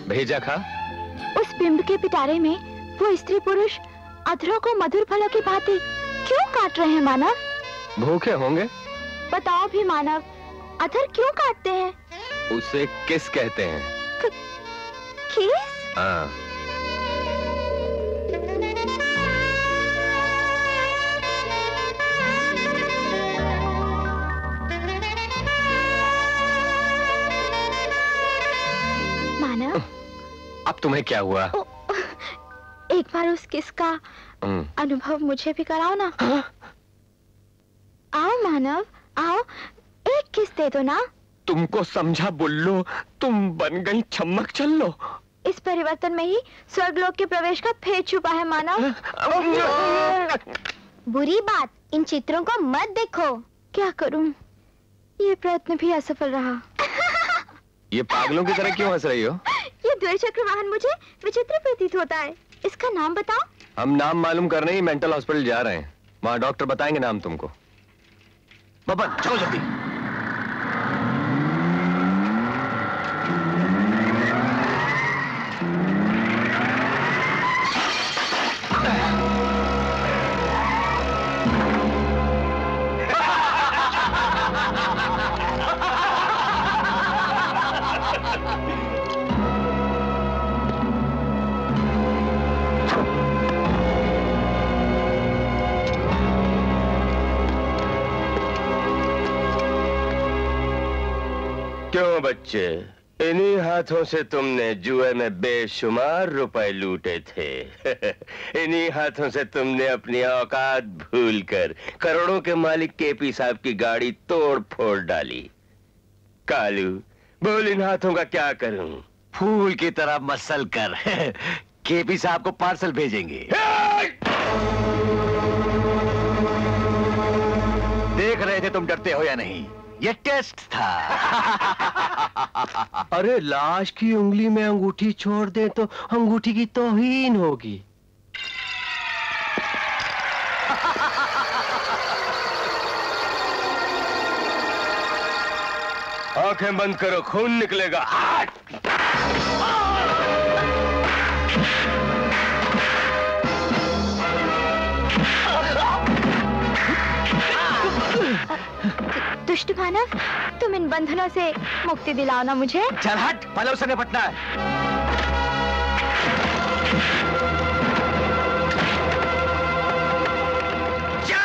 भेजा खा। उस बिंब के पिटारे में वो स्त्री पुरुष अधरों को मधुर फलों की भांति क्यों काट रहे हैं मानव? भूखे होंगे। बताओ भी मानव, अधर क्यों काटते हैं? उसे किस कहते हैं? किस? हाँ। अब तुम्हें क्या हुआ? एक बार उस किस का अनुभव मुझे भी कराओ ना। आओ मानव, आओ, एक किस दे दो ना। तुमको समझा बुल्लो, तुम बन गई छम्मक चल्लो। इस परिवर्तन में ही स्वर्गलोक के प्रवेश का भेद छुपा है मानव। बुरी बात, इन चित्रों को मत देखो। क्या करूं, ये प्रयत्न भी असफल रहा। ये पागलों की तरह क्यों हंस रही हो? ये द्वैचक्र वाहन मुझे विचित्र प्रतीत होता है। इसका नाम बताओ। हम नाम मालूम करने ही मेंटल हॉस्पिटल जा रहे हैं, वहाँ डॉक्टर बताएंगे नाम तुमको। बबन चलो जल्दी। क्यों बच्चे, इन्हीं हाथों से तुमने जुए में बेशुमार रुपए लूटे थे। इन्हीं हाथों से तुमने अपनी औकात भूलकर करोड़ों के मालिक केपी साहब की गाड़ी तोड़ फोड़ डाली। कालू, बोल इन हाथों का क्या करूं? फूल की तरह मसल कर केपी साहब को पार्सल भेजेंगे। देख रहे थे तुम डरते हो या नहीं, ये टेस्ट था। अरे लाश की उंगली में अंगूठी छोड़ दे तो अंगूठी की तौहीन होगी। आंखें बंद करो, खून निकलेगा। दुष्ट मानव, तुम इन बंधनों से मुक्ति दिलाओ ना मुझे। चल हट, पहले उसे निपटना है। जा!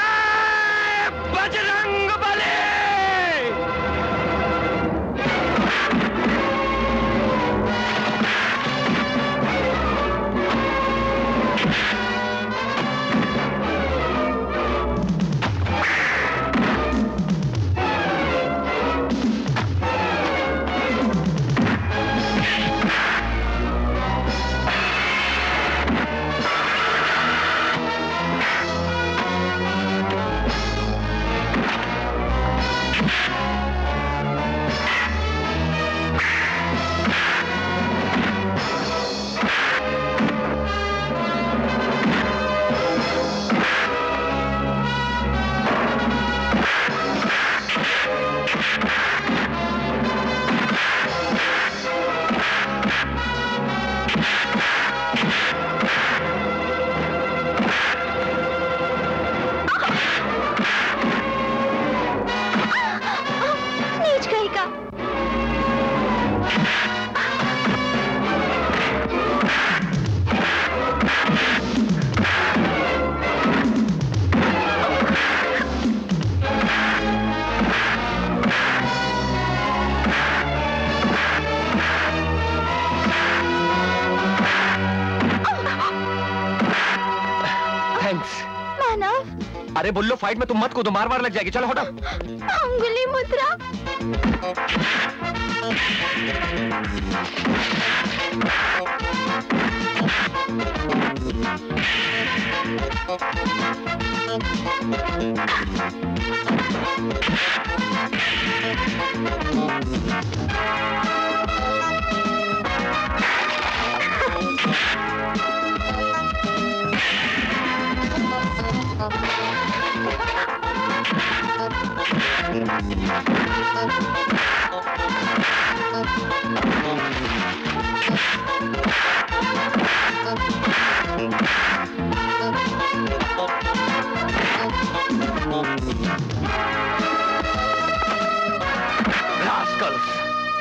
अरे बुल्लो, फाइट में तुम मत कूदो, मार लग जाएगी। चलो हटो। अंगुली मुद्रा।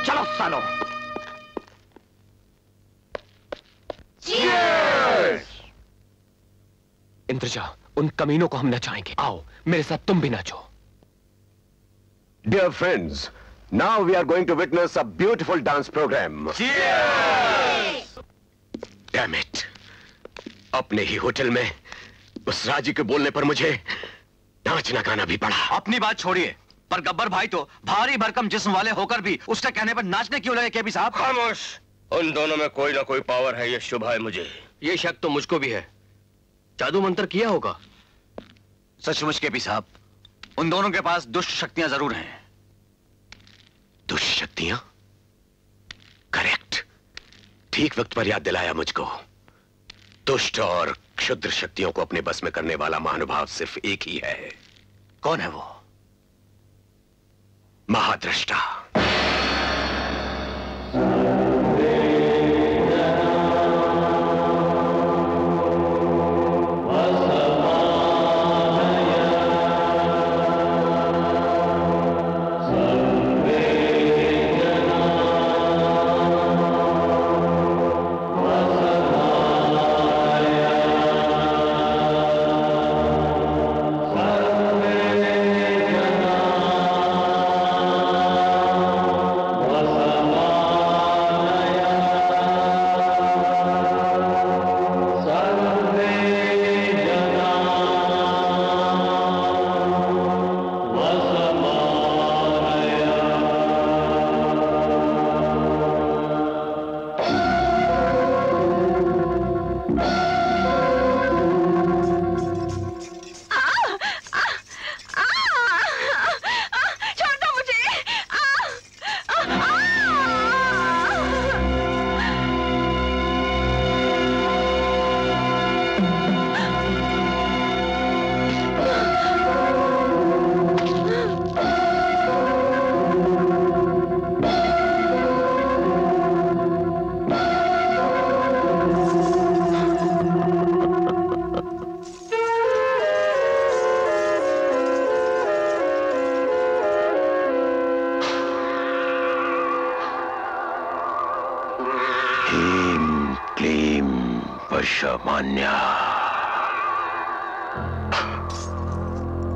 चलो सालो। इंद्रजा, उन कमीनों को हम नचाएंगे। आओ मेरे साथ तुम भी नाचो। Dear friends, now we are going to witness a beautiful dance program. Damn it! अपने ही होटल में उस राजू के बोलने पर मुझे नाचना गाना भी पड़ा। अपनी बात छोड़िए, पर गब्बर भाई तो भारी भरकम जिस्म वाले होकर भी उसके कहने पर नाचने क्यों लगे केबी साहब? खामोश। उन दोनों में कोई ना कोई पावर है, ये शुभ है मुझे। ये शक तो मुझको भी है। जादू मंत्र किया होगा। सचमुच केबी साहब, उन दोनों के पास दुष्ट शक्तियां जरूर हैं। दुष्ट शक्तियां? करेक्ट, ठीक वक्त पर याद दिलाया मुझको। दुष्ट और क्षुद्र शक्तियों को अपने बस में करने वाला महानुभाव सिर्फ एक ही है। कौन है वो? महादृष्टा।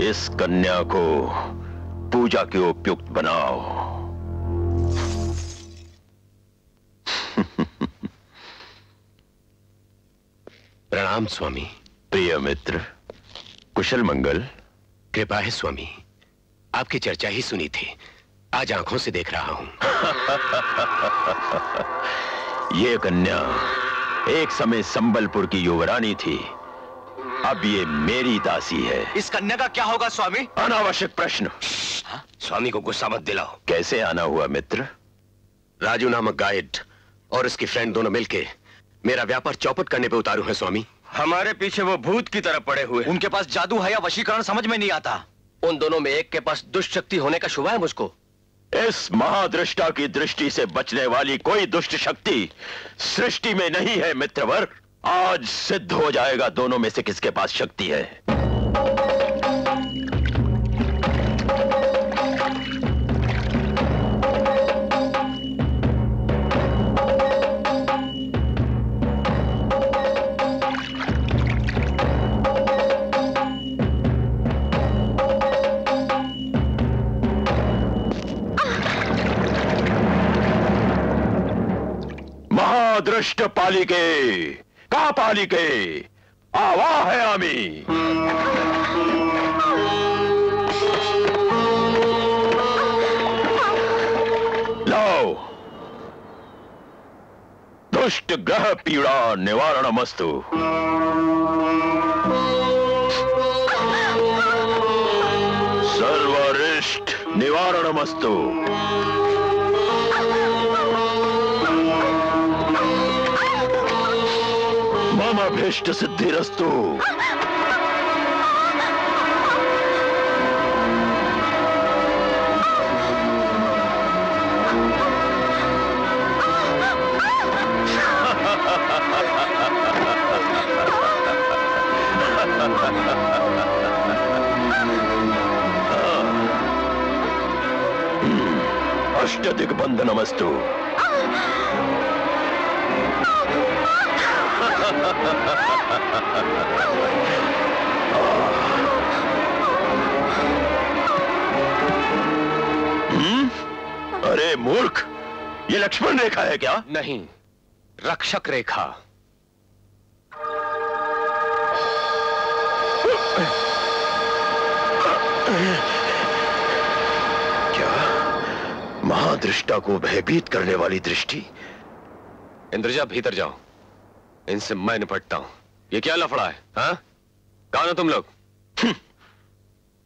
इस कन्या को पूजा के उपयुक्त बनाओ। प्रणाम स्वामी। प्रिय मित्र, कुशल मंगल। कृपा है स्वामी, आपकी चर्चा ही सुनी थी, आज आंखों से देख रहा हूं। ये कन्या एक समय संबलपुर की युवरानी थी, अब ये मेरी दासी है। इस कन्या का क्या होगा स्वामी? अनावश्यक प्रश्न। स्वामी को गुस्सा मत दिलाओ। कैसे आना हुआ मित्र? राजू नामक गाइड और उसकी फ्रेंड दोनों मिलके मेरा व्यापार चौपट करने पे उतारू है स्वामी। हमारे पीछे वो भूत की तरह पड़े हुए। उनके पास जादू है या वशीकरण समझ में नहीं आता। उन दोनों में एक के पास दुष्ट शक्ति होने का शुभ है मुझको। इस महादृष्टा की दृष्टि से बचने वाली कोई दुष्ट शक्ति सृष्टि में नहीं है मित्रवर। आज सिद्ध हो जाएगा दोनों में से किसके पास शक्ति है। महादृष्ट पालिके का पालिके आवा है आमी। लाओ दुष्ट ग्रह पीड़ा निवारणमस्तु। सर्वरिष्ट निवारणमस्तु। मम अभीष्ट सिद्धिरस्तु। अष्टदिग्बंधनमस्तु। अरे मूर्ख, ये लक्ष्मण रेखा है क्या? नहीं, रक्षक रेखा। क्या महादृष्टा को भयभीत करने वाली दृष्टि? इंद्रजा भीतर जाओ, इनसे मैं निपटता हूं। ये क्या लफड़ा है? हाँ? कौन हो तुम लोग?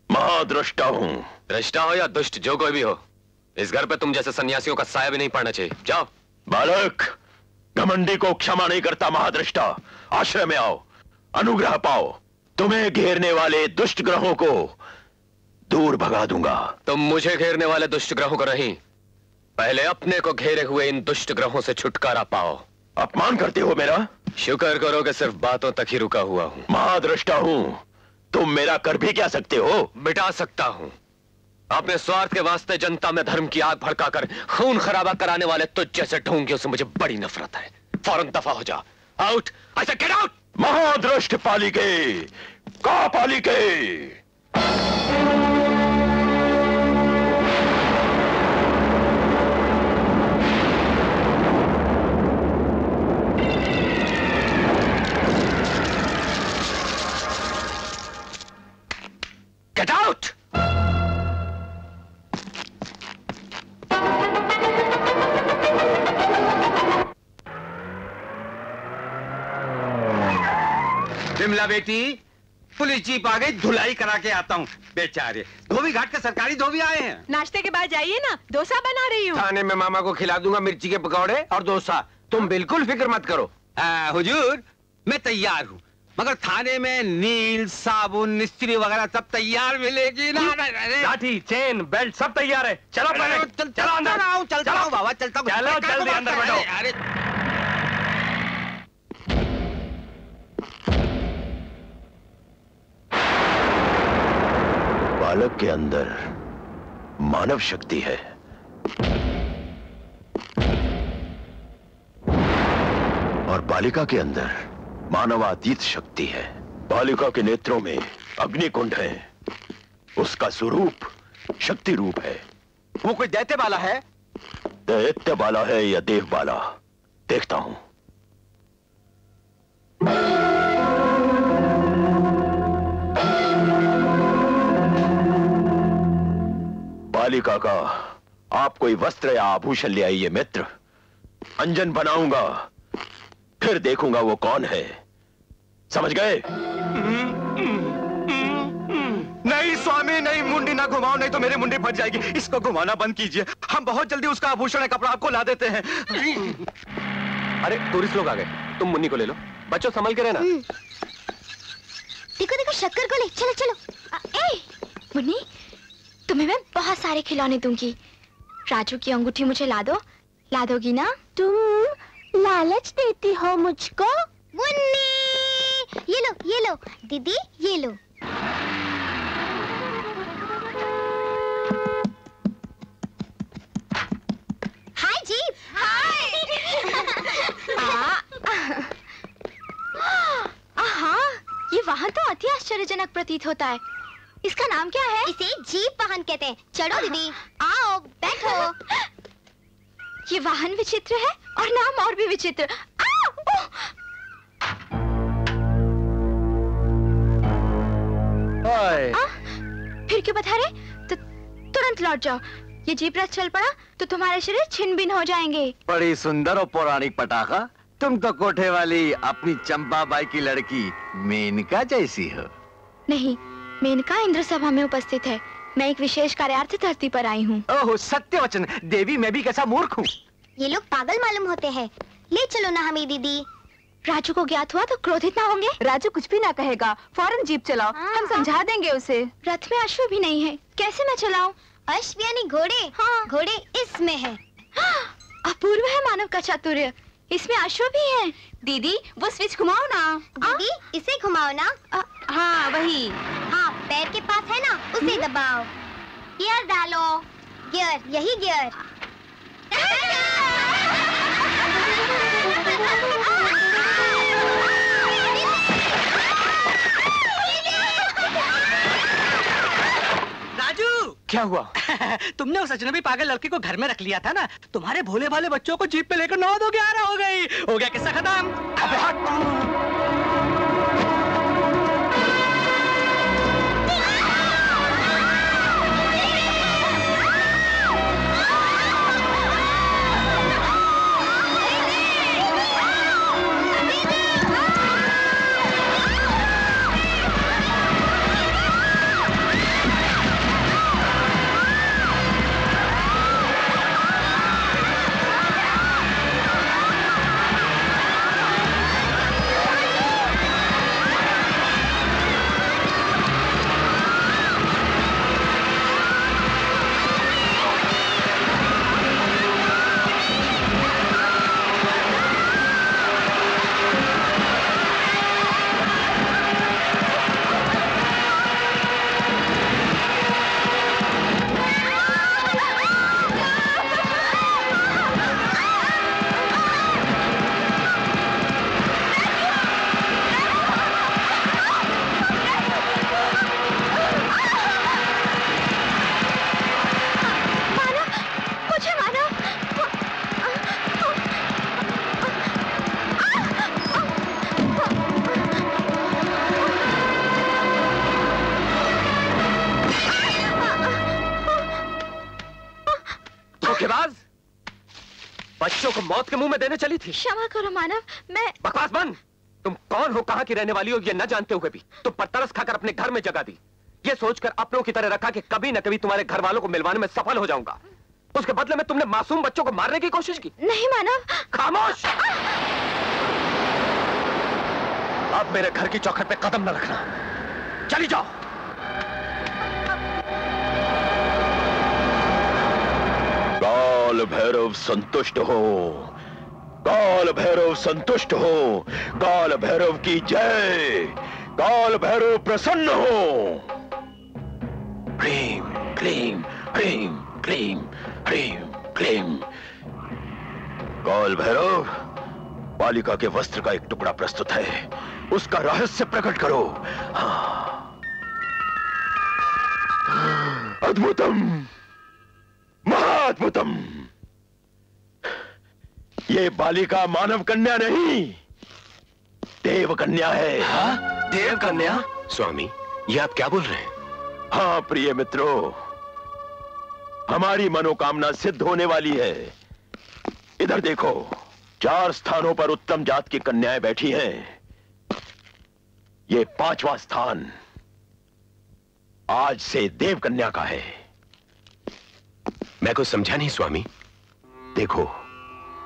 महादृष्टा हूं। दृष्टा हो या दुष्ट, जो कोई भी हो, इस घर पे तुम जैसे सन्यासियों का साया भी नहीं पड़ना चाहिए। जाओ। बालक, घमंडी को क्षमा नहीं करता महादृष्टा। आश्रय में आओ, अनुग्रह पाओ। तुम्हें घेरने वाले दुष्ट ग्रहों को दूर भगा दूंगा। तुम मुझे घेरने वाले दुष्ट ग्रहों को नहीं, पहले अपने को घेरे हुए इन दुष्ट ग्रहों से छुटकारा पाओ। अपमान करते हो मेरा? शुक्र करो कि सिर्फ बातों तक ही रुका हुआ हूं। महादृष्टा हूं, तुम मेरा कर भी क्या सकते हो? मिटा सकता हूं। अपने स्वार्थ के वास्ते जनता में धर्म की आग भड़काकर खून खराबा कराने वाले तुझ जैसे ढोंगियों से मुझे बड़ी नफरत है। फौरन दफा हो जा। आउट, आई से गेट आउट। महादृष्ट पालिके, का पालिके। Get out. विमला बेटी, पुलिस जीप आ गई, धुलाई करा के आता हूँ। बेचारे धोबी घाट के सरकारी धोबी आए हैं। नाश्ते के बाद जाइए ना, डोसा बना रही हूँ। थाने में मामा को खिला दूंगा मिर्ची के पकौड़े और डोसा। तुम बिल्कुल फिक्र मत करो। हुजूर, मैं तैयार हूँ, मगर थाने में नील, साबुन, इस्त्री वगैरह सब तैयार मिलेगी ना? लाठी, चेन, बेल्ट सब तैयार है। चलो पहले चलो अंदर। चलता हूँ बाबा, चलता हूँ। चलो जल्दी अंदर बैठो। अरे बालक के अंदर मानव शक्ति है, और बालिका के अंदर मानवातीत शक्ति है। बालिका के नेत्रों में अग्निकुंड है, उसका स्वरूप शक्ति रूप है। वो कोई दैत्य बाला है? दैत्य बाला है या देव बाला, देखता हूं। बालिका का आप कोई वस्त्र या आभूषण ले आइए मित्र। अंजन बनाऊंगा, फिर देखूंगा वो कौन है। समझ गए? नहीं स्वामी, नहीं, मुंडी ना घुमाओ, नहीं तो मेरी मुंडी फट जाएगी। इसको घुमाना बंद कीजिए, हम बहुत जल्दी उसका आभूषण कपड़ा आपको ला देते हैं। अरे टूरिस्ट लोग आ गए, तुम मुन्नी को ले लो। बच्चों संभल के रहना। देखो देखो शक्कर को ले, चलो चलो। ए मुन्नी, तुम्हें मैं बहुत सारे खिलौने दूंगी। राजू की अंगूठी मुझे ला दो, ला दोगी ना? तुम लालच देती हो मुझको। मुन्नी, ये लो दीदी, ये लो। हाय जी। हाय। हाँ, ये वाहन तो अति आश्चर्यजनक प्रतीत होता है। इसका नाम क्या है? इसे जीप वाहन कहते हैं। चलो दीदी, आओ बैठो। ये वाहन विचित्र है और नाम और भी विचित्र। फिर क्यों बता रहे? तुरंत लौट जाओ। ये जीप रथ चल पड़ा तो तुम्हारे शरीर छिन भिन हो जाएंगे। बड़ी सुंदर और पौराणिक पटाखा, तुम तो कोठे वाली अपनी चंपाबाई की लड़की मेनका जैसी हो। नहीं, मेनका इंद्र सभा में उपस्थित है। मैं एक विशेष कार्यार्थ धरती पर आई हूँ। ओह सत्यवचन देवी, मैं भी कैसा मूर्ख हूँ। ये लोग पागल मालूम होते हैं। ले चलो ना हमें दीदी। राजू को ज्ञात हुआ तो क्रोधित ना होंगे? राजू कुछ भी ना कहेगा, फौरन जीप चलाओ। हम समझा देंगे उसे। रथ में अश्व भी नहीं है, कैसे मैं चलाऊं? अश्व यानी घोड़े? हाँ, घोड़े इसमें है। अपूर्व है मानव का चातुर्य, इसमें अश्व भी है। दीदी वो स्विच घुमाओ ना। दीदी इसे घुमाओ ना। हाँ वही। हाँ, पैर के पास है ना, उसे दबाओ। गियर डालो। गियर, यही गियर। क्या हुआ? तुमने उस अजनबी पागल लड़की को घर में रख लिया था ना, तुम्हारे भोले भाले बच्चों को जीप पे लेकर 9 2 11 हो गई। हो गया किस्सा खत्म। अबे हट। बच्चों को मौत के मुंह में देने चली थी। क्षमा करो मानव, मैं। बकवास बंद। तुम कौन हो, कहां की रहने वाली हो, ये न जानते हुए भी तुम पर तरस खाकर अपने घर में जगा दी। ये सोचकर अपनों की तरह रखा कि कभी न कभी तुम्हारे घर वालों को मिलवाने में सफल हो जाऊंगा। उसके बदले में तुमने मासूम बच्चों को मारने की कोशिश की। नहीं मानव। खामोश। अब मेरे घर की चौखट पे कदम न रखना। चली जाओ। काल भैरव संतुष्ट हो, काल भैरव संतुष्ट हो, काल भैरव की जय, काल भैरव प्रसन्न हो। ह्रीं क्लीं ह्रीं क्लीं ह्रीं क्लीं। काल भैरव, बालिका के वस्त्र का एक टुकड़ा प्रस्तुत है, उसका रहस्य प्रकट करो। अद्भुतम, महाअद्भुतम। ये बालिका मानव कन्या नहीं, देव कन्या है। हाँ? देव कन्या? स्वामी, ये आप क्या बोल रहे हैं? हाँ प्रिय मित्रों, हमारी मनोकामना सिद्ध होने वाली है। इधर देखो, 4 स्थानों पर उत्तम जात की कन्याएं बैठी हैं। ये 5वां स्थान आज से देव कन्या का है। मैं कुछ समझा नहीं स्वामी। देखो,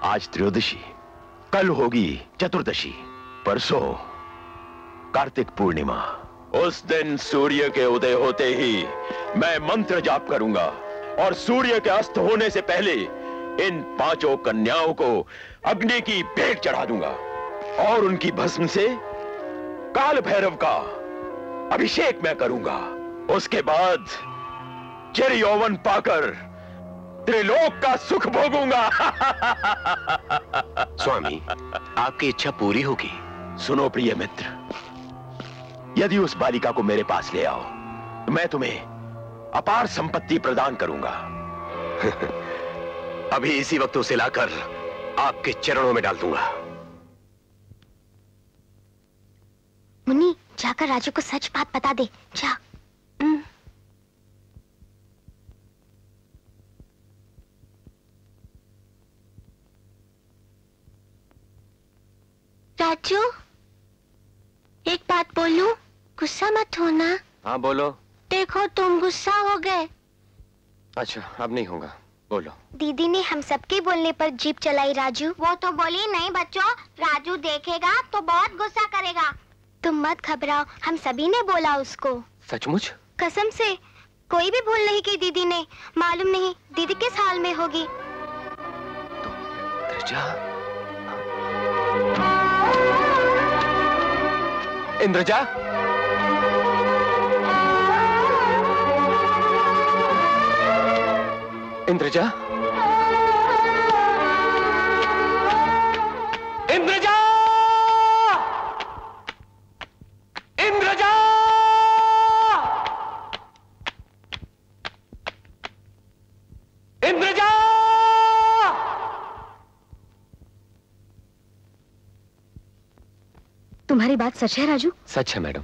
आज त्रयोदशी, कल होगी चतुर्दशी, परसों कार्तिक पूर्णिमा। उस दिन सूर्य के उदय होते ही मैं मंत्र जाप करूंगा और सूर्य के अस्त होने से पहले इन 5 कन्याओं को अग्नि की भेंट चढ़ा दूंगा और उनकी भस्म से काल भैरव का अभिषेक मैं करूंगा। उसके बाद चिर यौवन पाकर त्रिलोक का सुख भोगूंगा। स्वामी, आपकी इच्छा पूरी होगी। सुनो प्रिय मित्र, यदि उस बालिका को मेरे पास ले आओ तो मैं तुम्हें अपार संपत्ति प्रदान करूंगा। अभी इसी वक्त उसे लाकर आपके चरणों में डाल दूंगा। मुन्नी, जाकर राजू को सच बात बता दे। जा। राजू, एक बात बोलूं? गुस्सा मत होना। हाँ बोलो। देखो तुम गुस्सा हो गए। अच्छा अब नहीं होगा, बोलो। दीदी ने हम सबके बोलने पर जीप चलाई राजू। वो तो बोली नहीं बच्चों, राजू देखेगा तो बहुत गुस्सा करेगा। तुम मत घबराओ, हम सभी ने बोला उसको। सचमुच? कसम से, कोई भी भूल नहीं की दीदी ने। मालूम नहीं दीदी किस हाल में होगी। इंद्रजा, इंद्रजा, इंद्रजा, इंद्रजा, इंद्रजा। तुम्हारी बात सच है राजू? सच है मैडम।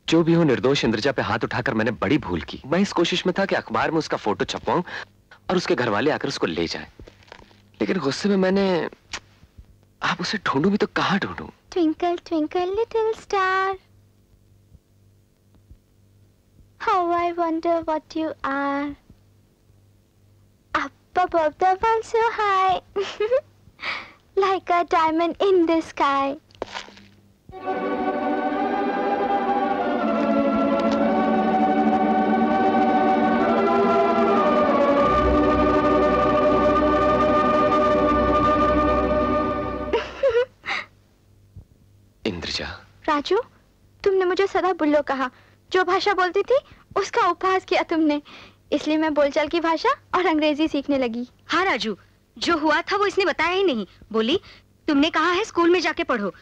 जो भी हो, निर्दोष इंद्रजा पे हाथ उठाकर मैंने बड़ी भूल की। मैं इस कोशिश में था कि अखबार में उसका फोटो छपवाऊं और उसके घर वाले आकर उसको ले जाएं। लेकिन गुस्से में मैंने, आप उसे ढूंढूं भी तो कहां ढूंढूं? Twinkle twinkle little star, how I wonder what you are. Up above the world so high, like a diamond in the sky. इंद्रजा। Raju, तुमने मुझे सदा बुल्लो कहा। जो भाषा बोलती थी उसका उपहास किया तुमने, इसलिए मैं बोलचाल की भाषा और अंग्रेजी सीखने लगी। हाँ राजू, जो हुआ था वो इसने बताया ही नहीं। बोली तुमने कहा है स्कूल में जाके पढ़ो।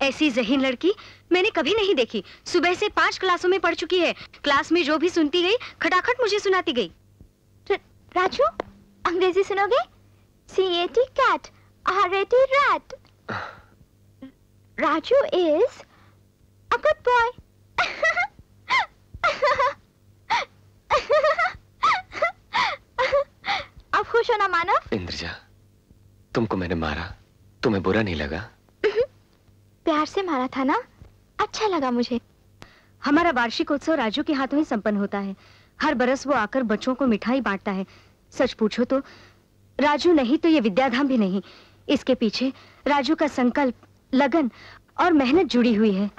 ऐसी ज़हीन लड़की मैंने कभी नहीं देखी। सुबह से 5 क्लासों में पढ़ चुकी है। क्लास में जो भी सुनती गई खटाखट मुझे सुनाती गई। राजू, अंग्रेजी सुनोगे? C-A-T cat, R-A-T rat. Raju is a good boy. अब खुश हो ना मानव? इंद्रजा, तुमको मैंने मारा, तुम्हें बुरा नहीं लगा? प्यार से मारा था ना, अच्छा लगा मुझे। हमारा वार्षिक उत्सव राजू के हाथों ही संपन्न होता है। हर बरस वो आकर बच्चों को मिठाई बांटता है। सच पूछो तो राजू नहीं तो ये विद्याधाम भी नहीं। इसके पीछे राजू का संकल्प, लगन और मेहनत जुड़ी हुई है।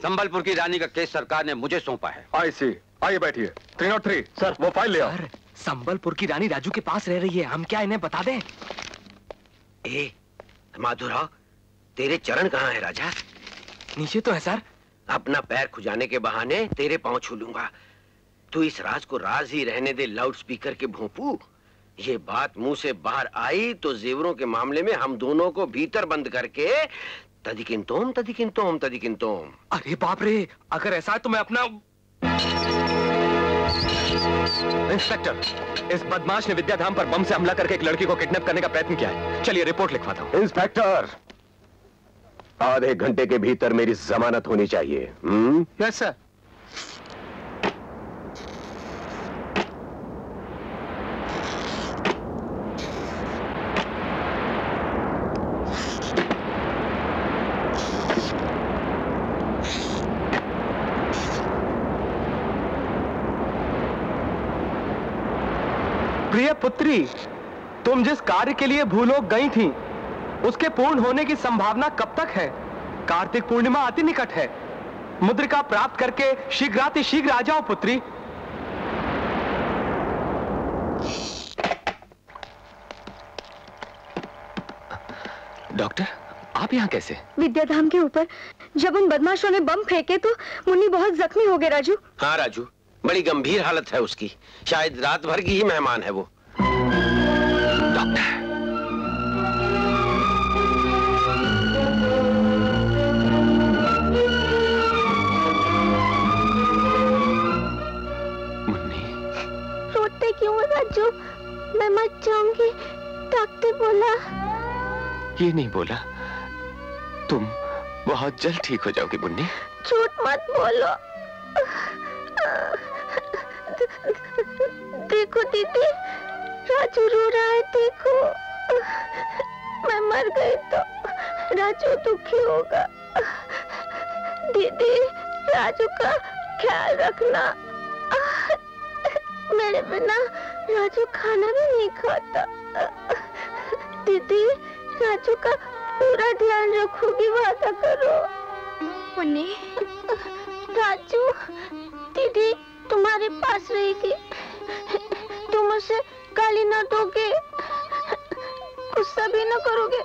संबलपुर की रानी का केस सरकार ने मुझे सौंपा है। आई सी, आइए बैठिए। 303 सर, वो फाइल ले आओ। सर, संबलपुर की रानी राजू के पास रह रही है, हम क्या इन्हें बता दें? माधुराव, तेरे चरण कहाँ है राजा? नीचे तो है सर। अपना पैर खुजाने के बहाने तेरे पांव छू लूंगा। तू इस राज को राज ही रहने दे, लाउड स्पीकर के भोंपू। ये बात मुंह से बाहर आई तो जेवरों के मामले में हम दोनों को भीतर बंद करके तदिकिंतोम तदिकिंतोम तदिकिंतोम। अरे बाप रे, अगर ऐसा है तो मैं अपना... इंस्पेक्टर, इस बदमाश ने विद्याधाम पर बम से हमला करके एक लड़की को किडनैप करने का प्रयत्न किया है। चलिए रिपोर्ट लिखवाता हूँ। इंस्पेक्टर, आधे घंटे के भीतर मेरी जमानत होनी चाहिए। Yes sir. प्रिय पुत्री, तुम जिस कार्य के लिए भूलोक गई थी, उसके पूर्ण होने की संभावना कब तक है? कार्तिक पूर्णिमा अति निकट है। मुद्रिका प्राप्त करके शीघ्राति शीघ्र आ जाओ पुत्री। डॉक्टर, आप यहाँ कैसे? विद्याधाम के ऊपर जब उन बदमाशों ने बम फेंके तो मुन्नी बहुत जख्मी हो गए राजू। हाँ राजू, बड़ी गंभीर हालत है उसकी। शायद रात भर की ही मेहमान है वो। डॉक्टर, मुन्नी रोते क्यों राजू? मैं मर जाऊंगी, डॉक्टर बोला। ये नहीं बोला, तुम बहुत जल्द ठीक हो जाओगी मुन्नी। झूठ मत बोलो। देखो दीदी, राजू रो रहा है, देखो। मैं मर गई तो राजू दुखी होगा। दीदी, राजू का ख्याल रखना। मेरे बिना राजू खाना भी नहीं खाता। दीदी, राजू का पूरा ध्यान रखोगी, वादा करो। मुन्नी, राजू, दीदी तुम्हारे पास रहेगी। तुम उसे गाली ना दोगे, गुस्सा भी ना करोगे।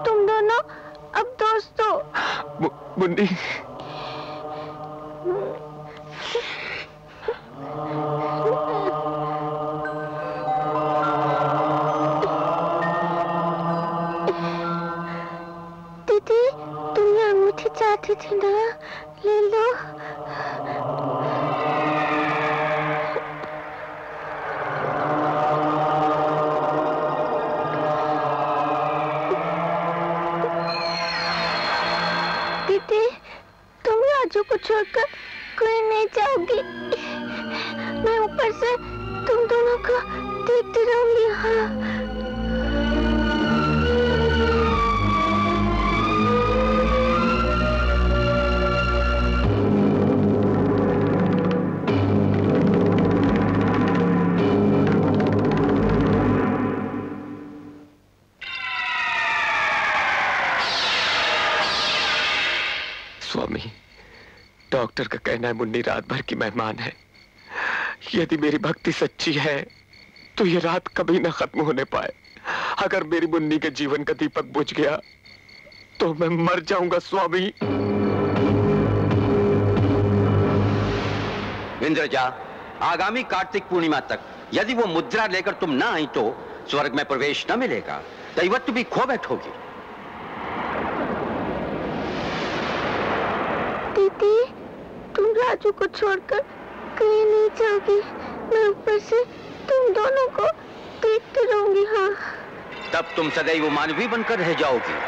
तुम दोनों अब दोस्त हो। मुन्नी, दीदी, तुम ये अंगूठी चाहती थी ना, ले लो। दीदी, तुम राजू को छोड़कर कोई नहीं जाओगी। मैं ऊपर से तुम दोनों को देखती रहूंगी। हाँ। स्वामी, डॉक्टर का कहना है मुन्नी रात भर की मेहमान है। यदि मेरी भक्ति सच्ची है तो ये रात कभी ना खत्म होने पाए। अगर मेरी मुन्नी के जीवन का दीपक बुझ गया तो मैं मर जाऊंगा स्वामी। इंद्रजा, आगामी कार्तिक पूर्णिमा तक यदि वो मुद्रा लेकर तुम ना आई तो स्वर्ग में प्रवेश न मिलेगा, दैवत्व भी खो बैठोगी। दीदी, तुम राजू को छोड़कर कहीं नहीं जाओगी। मैं ऊपर से तुम दोनों को देखती रहूंगी। हाँ, तब तुम सदैव मानवी बनकर रह जाओगी।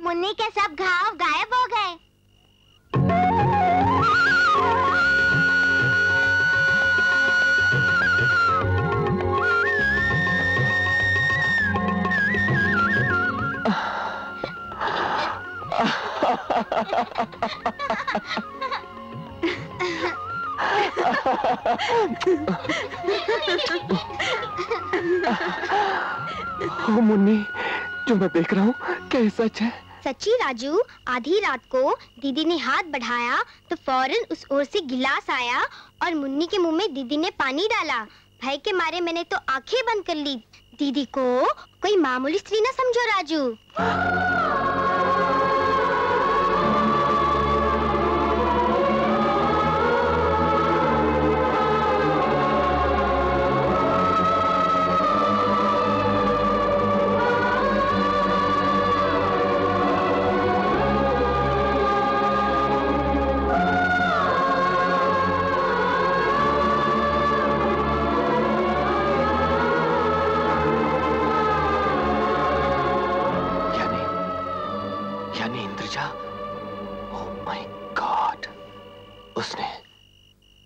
मुन्नी के सब घाव गायब हो गए। ओ मुन्नी, जो मैं देख रहा हूँ क्या ये सच है? सच्ची राजू, आधी रात को दीदी ने हाथ बढ़ाया तो फौरन उस ओर से गिलास आया और मुन्नी के मुंह में दीदी ने पानी डाला। भय के मारे मैंने तो आंखें बंद कर ली। दीदी को कोई मामूली स्त्री ना समझो राजू।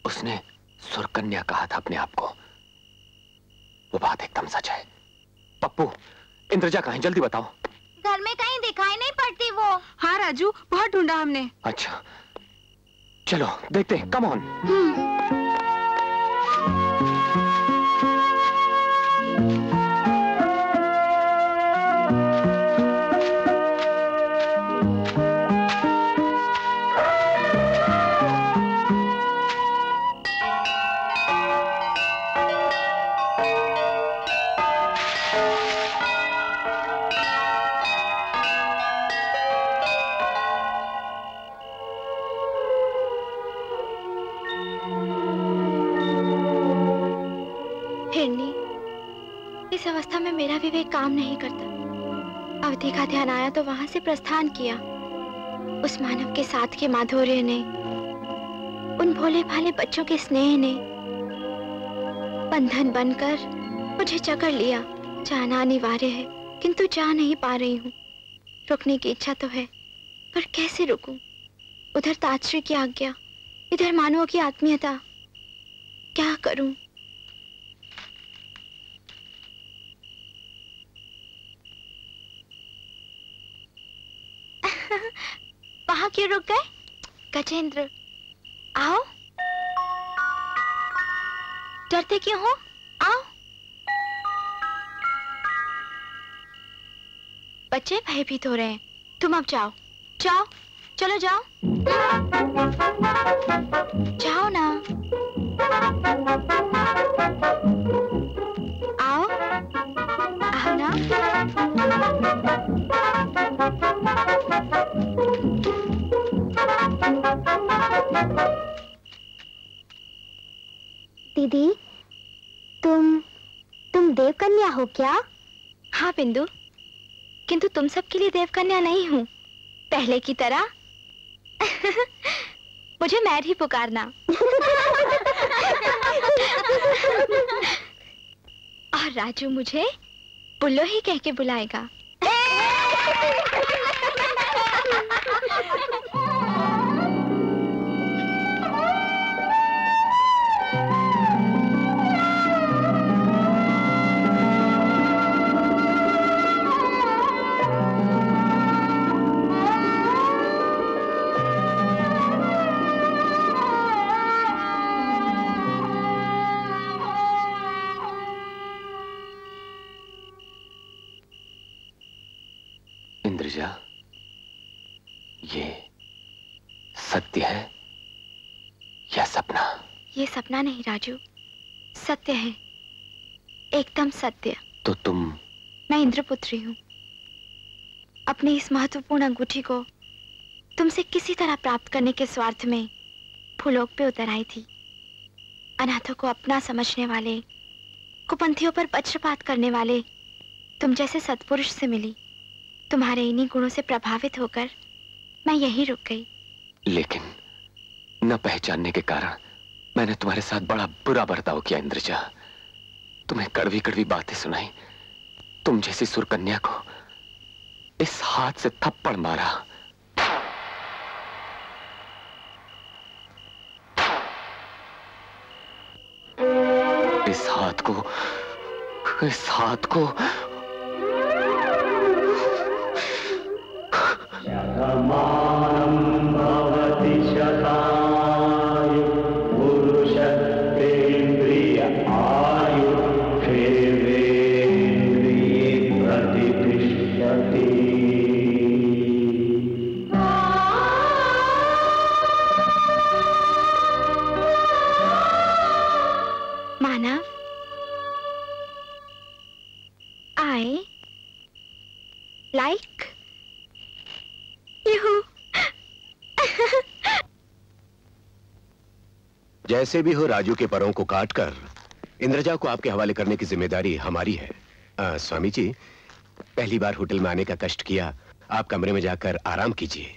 उसने सुरकन्या कहा था अपने आप को। वो बात एकदम सच है। पप्पू, इंद्रजा कहाँ है? जल्दी बताओ। घर में कहीं दिखाई नहीं पड़ती वो। हाँ राजू, बहुत ढूंढा हमने। अच्छा चलो देखते हैं, कम ऑन। में मेरा विवेक काम नहीं करता। अवधि का ध्यान आया तो वहां से प्रस्थान किया। उस मानव के साथ के माधुर्य ने, उन भोले भाले बच्चों के स्नेह ने बंधन बनकर मुझे जकड़ लिया। जाना अनिवार्य है, किंतु जा नहीं पा रही हूँ। रुकने की इच्छा तो है, पर कैसे रुकूं? उधर ताजश्री की आज्ञा, इधर मानवों की आत्मीयता, क्या करूं? वहां क्यों रुक गए? गजेंद्र, आओ। डरते क्यों हो? आओ। बच्चे भयभीत हो रहे हैं, तुम अब जाओ। जाओ, चलो जाओ। जाओ ना। आओ, आओ ना। दीदी, तुम देवकन्या हो क्या? हाँ बिंदु, किंतु तुम सबके लिए देवकन्या नहीं हूँ, पहले की तरह। मुझे मैर ही पुकारना। और राजू मुझे बुल्लो ही कह के बुलाएगा। इंद्रजा, ये सत्य है या सपना? ये सपना नहीं राजू, सत्य है, एकदम सत्य। तो तुम? मैं इंद्रपुत्री हूँ। अपनी इस महत्वपूर्ण अंगूठी को तुमसे किसी तरह प्राप्त करने के स्वार्थ में भूलोक पे उतर आई थी। अनाथों को अपना समझने वाले, कुपंथियों पर वज्रपात करने वाले तुम जैसे सत्पुरुष से मिली। तुम्हारे इन्हीं गुणों से प्रभावित होकर मैं यहीं रुक गई। लेकिन न पहचानने के कारण मैंने तुम्हारे साथ बड़ा बुरा बर्ताव किया इंद्रजा। तुम्हें कड़वी कड़वी बातें सुनाई। तुम जैसी सुरकन्या को इस हाथ से थप्पड़ मारा। इस हाथ को मानव, I like you. जैसे भी हो, राजू के परों को काटकर इंद्रजा को आपके हवाले करने की जिम्मेदारी हमारी है। स्वामी जी, पहली बार होटल में आने का कष्ट किया, आप कमरे में जाकर आराम कीजिए।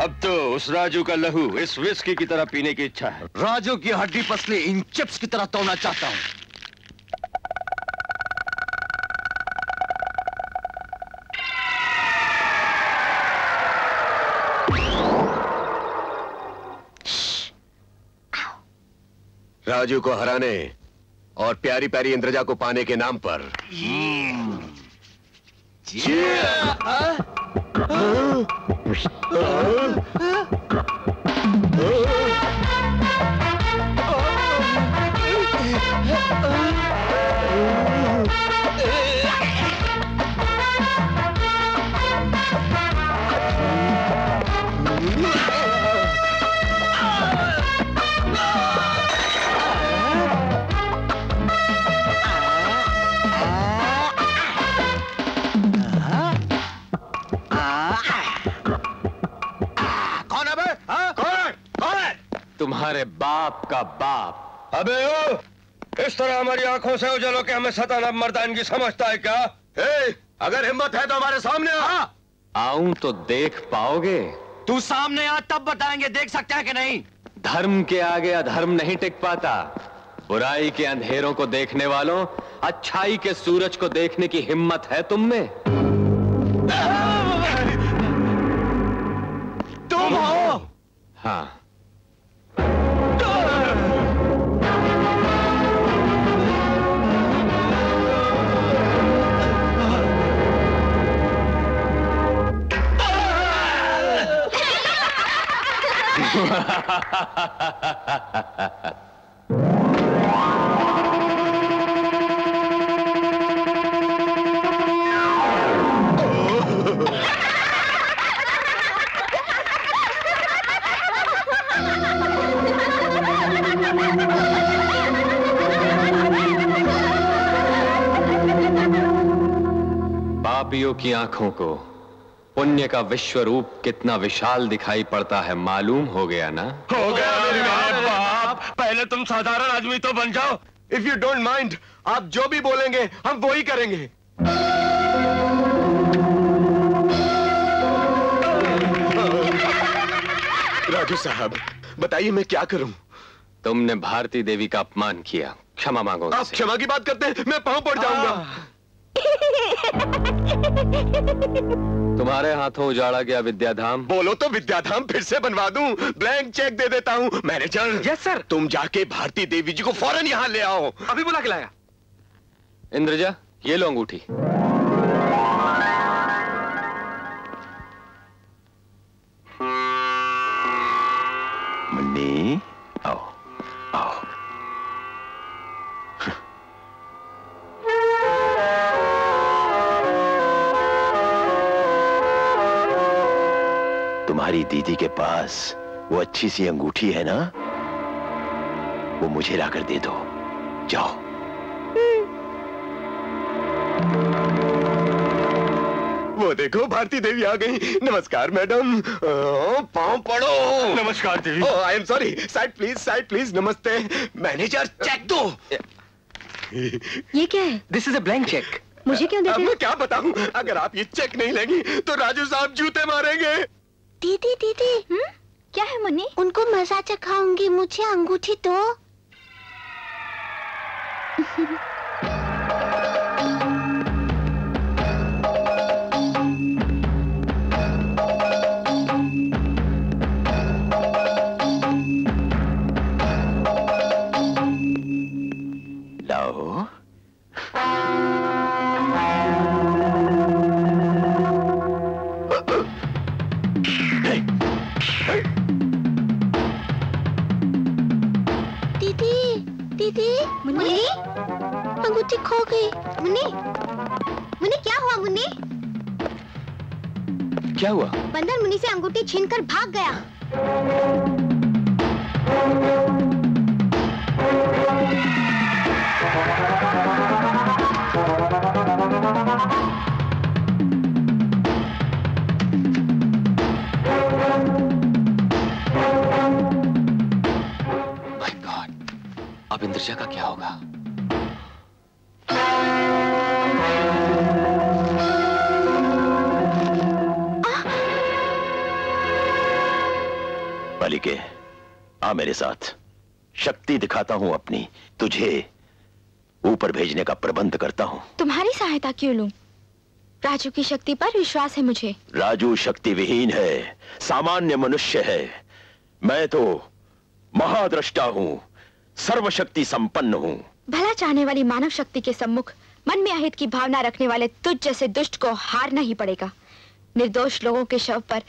अब तो उस राजू का लहू इस विस्की की तरह पीने की इच्छा है। राजू की हड्डी पसली इन चिप्स की तरह तोड़ना चाहता हूं। राजू को हराने और प्यारी प्यारी इंद्रजा को पाने के नाम पर तुम्हारे बाप का बाप। अबे ओ, इस तरह हमारी आंखों से उजलो के हमें सताना मर्दानगी समझता है क्या? अगर हिम्मत है तो हमारे सामने आ। आऊं तो देख पाओगे? तू सामने आ तब बताएंगे, देख सकते हैं कि नहीं। धर्म के आगे अधर्म नहीं टिक पाता। बुराई के अंधेरों को देखने वालों, अच्छाई के सूरज को देखने की हिम्मत है तुम में? तुम हो? हाँ। पापियों की आंखों को पुण्य का विश्व रूप कितना विशाल दिखाई पड़ता है, मालूम हो गया ना? हो गया मेरे बाप। पहले तुम साधारण आदमी तो बन जाओ। इफ यू डोंट माइंड, आप जो भी बोलेंगे हम वो ही करेंगे। राजू साहब, बताइए मैं क्या करूं? तुमने भारती देवी का अपमान किया, क्षमा मांगो। आप क्षमा की बात करते हैं, मैं पांव पड़ जाऊंगा। तुम्हारे हाथों उजाड़ा गया विद्याधाम। बोलो तो विद्याधाम फिर से बनवा दूं, ब्लैंक चेक दे देता हूं। मैनेजर। Yes sir. तुम जाके भारती देवी जी को फौरन यहां ले आओ। अभी बुला के लाया। इंद्रजा, ये लो अंगूठी। मुन्नी, आओ आओ। तुम्हारी दीदी के पास वो अच्छी सी अंगूठी है ना, वो मुझे लाकर दे दो। जाओ। वो देखो भारती देवी आ गई। नमस्कार मैडम। पाँव पड़ो। नमस्कार देवी। I am sorry. Side please. नमस्ते। मैनेजर चेक दो। ये क्या है? This is a blank cheque. मुझे क्यों देते? मैं क्या बताऊं, अगर आप ये चेक नहीं लेंगी तो राजू साहब जूते मारेंगे। दीदी क्या है मुन्नी? उनको मजा चखाऊंगी, मुझे अंगूठी दो। लाओ। दीदी मुन्नी, अंगूठी खो गई। मुन्नी क्या हुआ? मुन्नी क्या हुआ? बंदर मुन्नी से अंगूठी छीनकर भाग गया। अब इंद्रजा का क्या होगा? बालिके, आ मेरे साथ। शक्ति दिखाता हूं अपनी, तुझे ऊपर भेजने का प्रबंध करता हूं। तुम्हारी सहायता क्यों लूं? राजू की शक्ति पर विश्वास है मुझे। राजू शक्ति विहीन है, सामान्य मनुष्य है। मैं तो महाद्रष्टा हूं, सर्वशक्ति संपन्न हूं। भला चाहने वाली मानव शक्ति के सम्मुख मन में अहित की भावना रखने वाले तुझ जैसे दुष्ट को हारना ही पड़ेगा। निर्दोष लोगों के शव पर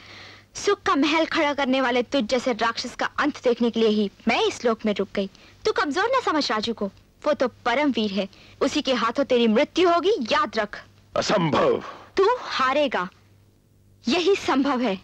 सुख का महल खड़ा करने वाले तुझ जैसे राक्षस का अंत देखने के लिए ही मैं इस लोक में रुक गई। तू कमजोर न समझ राजू को, वो तो परम वीर है। उसी के हाथों तेरी मृत्यु होगी, याद रख। असंभव। तू हारेगा, यही संभव है।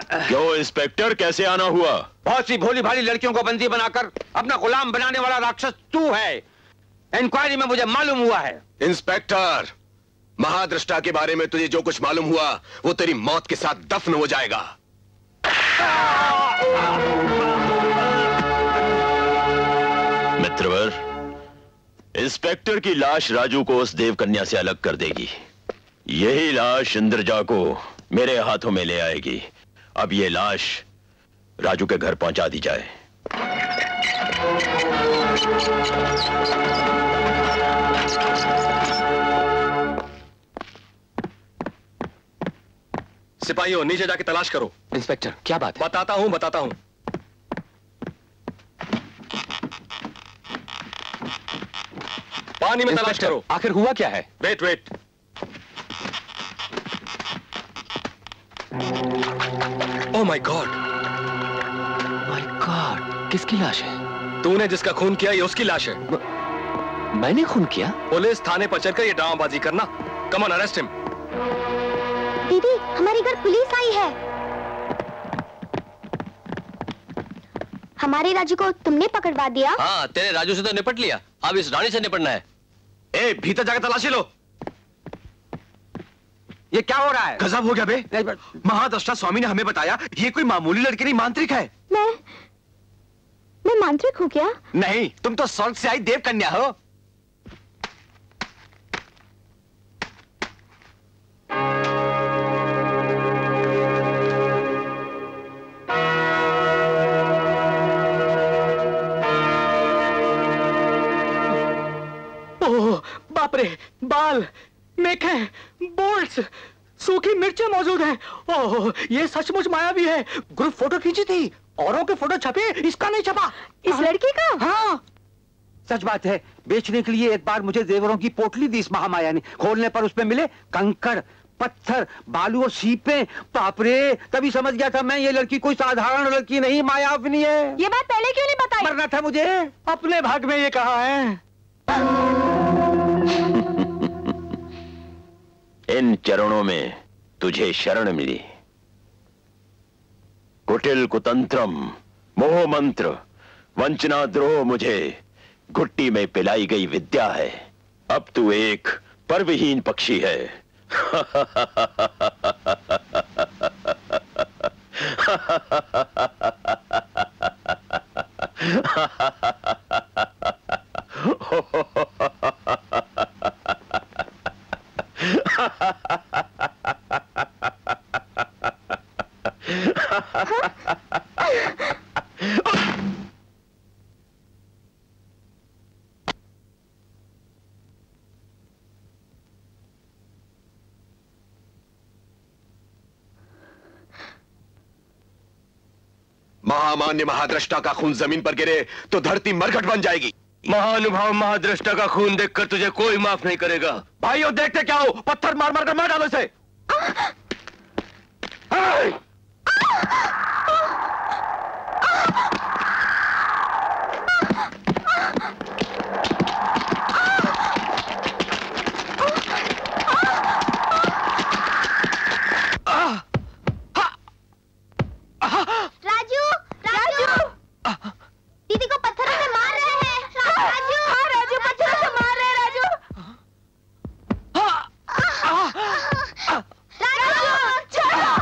क्यों इंस्पेक्टर, कैसे आना हुआ? बहुत सी भोली भाली लड़कियों को बंदी बनाकर अपना गुलाम बनाने वाला राक्षस तू है। इंक्वायरी में मुझे मालूम हुआ है। इंस्पेक्टर, महादृष्टा के बारे में तुझे जो कुछ मालूम हुआ वो तेरी मौत के साथ दफन हो जाएगा। मित्रवर, इंस्पेक्टर की लाश राजू को उस देवकन्या से अलग कर देगी। यही लाश इंद्रजा को मेरे हाथों में ले आएगी। अब ये लाश राजू के घर पहुंचा दी जाए। सिपाहियों, नीचे जाके तलाश करो। इंस्पेक्टर, क्या बात है? बताता हूं। पानी में तलाश करो। आखिर हुआ क्या है? वेट। ओह माय गॉड, किसकी लाश है? तूने जिसका खून किया ये उसकी लाश है। मैंने खून किया? पुलिस थाने पर चलकर ये ड्रामाबाजी करना। Come on, arrest him. दीदी, हमारे घर पुलिस आई है। हमारे राजू को तुमने पकड़वा दिया? हाँ, तेरे राजू से तो निपट लिया, अब इस रानी से निपटना है। ए, भीतर जाकर तलाशी लो। ये क्या हो रहा है? गजब हो गया बे। महादृष्टा स्वामी ने हमें बताया ये कोई मामूली लड़की नहीं, मांत्रिक है। मैं मांत्रिक हूँ क्या? नहीं, तुम तो स्वर्ग से आई देवकन्या हो। ओह, बाप रे, बाल, मेखें, बोल्ट्स, सूखी मिर्चें मौजूद हैं। ओह, ये सचमुच मायावी है। ग्रुप फोटो खींची थी, औरों के फोटो छपे, इसका नहीं छपा। इस लड़की का? हाँ, सच बात है। बेचने के लिए एक बार मुझे जेवरों की पोटली दी इस महामाया ने। खोलने पर उसमें मिले कंकड़, पत्थर, बालू और सीपें। बाप रे, तभी समझ गया था मैं ये लड़की कोई साधारण लड़की नहीं, मायाविनी है। ये बात पहले क्यों नहीं बताई? मरना था मुझे। अपने भाग में ये कहा है। इन चरणों में तुझे शरण मिली। कुटिल कुतंत्रम, मोह मंत्र, वंचना द्रोह मुझे घुट्टी में पिलाई गई विद्या है। अब तू एक परविहीन पक्षी है। महामान्य महादृष्टा का खून जमीन पर गिरे तो धरती मरघट बन जाएगी। महानुभाव महादृष्टा का खून देखकर तुझे कोई माफ नहीं करेगा। भाइयों, देखते क्या हो? पत्थर मार मार कर मार डालो इसे। दीदी को पत्थरों से मार रहे हैं। राजू, हाँ राजू, पत्थरों से मार रहे हैं। राजू, छोड़ो,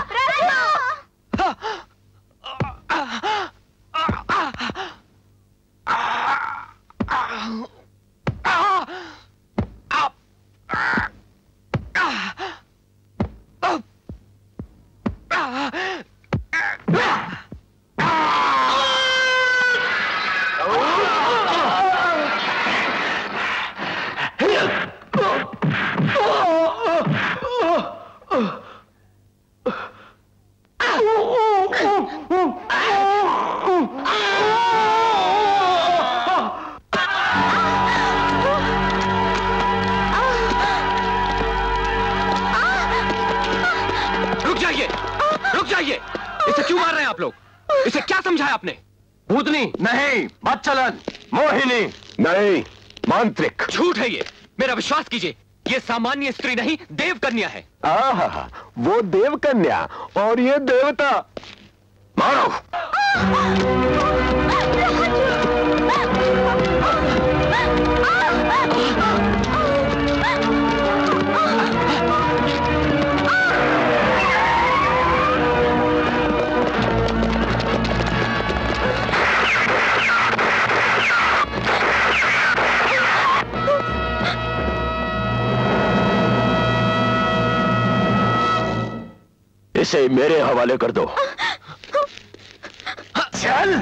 इसे क्यों मार रहे हैं आप लोग? इसे क्या समझाया आपने? भूतनी नहीं, बदचलन, मोहिनी नहीं, मांत्रिक। झूठ है ये, मेरा विश्वास कीजिए। ये सामान्य स्त्री नहीं, देव कन्या है। आहा, वो देव कन्या और ये देवता। मारो। इसे मेरे हवाले कर दो। चल।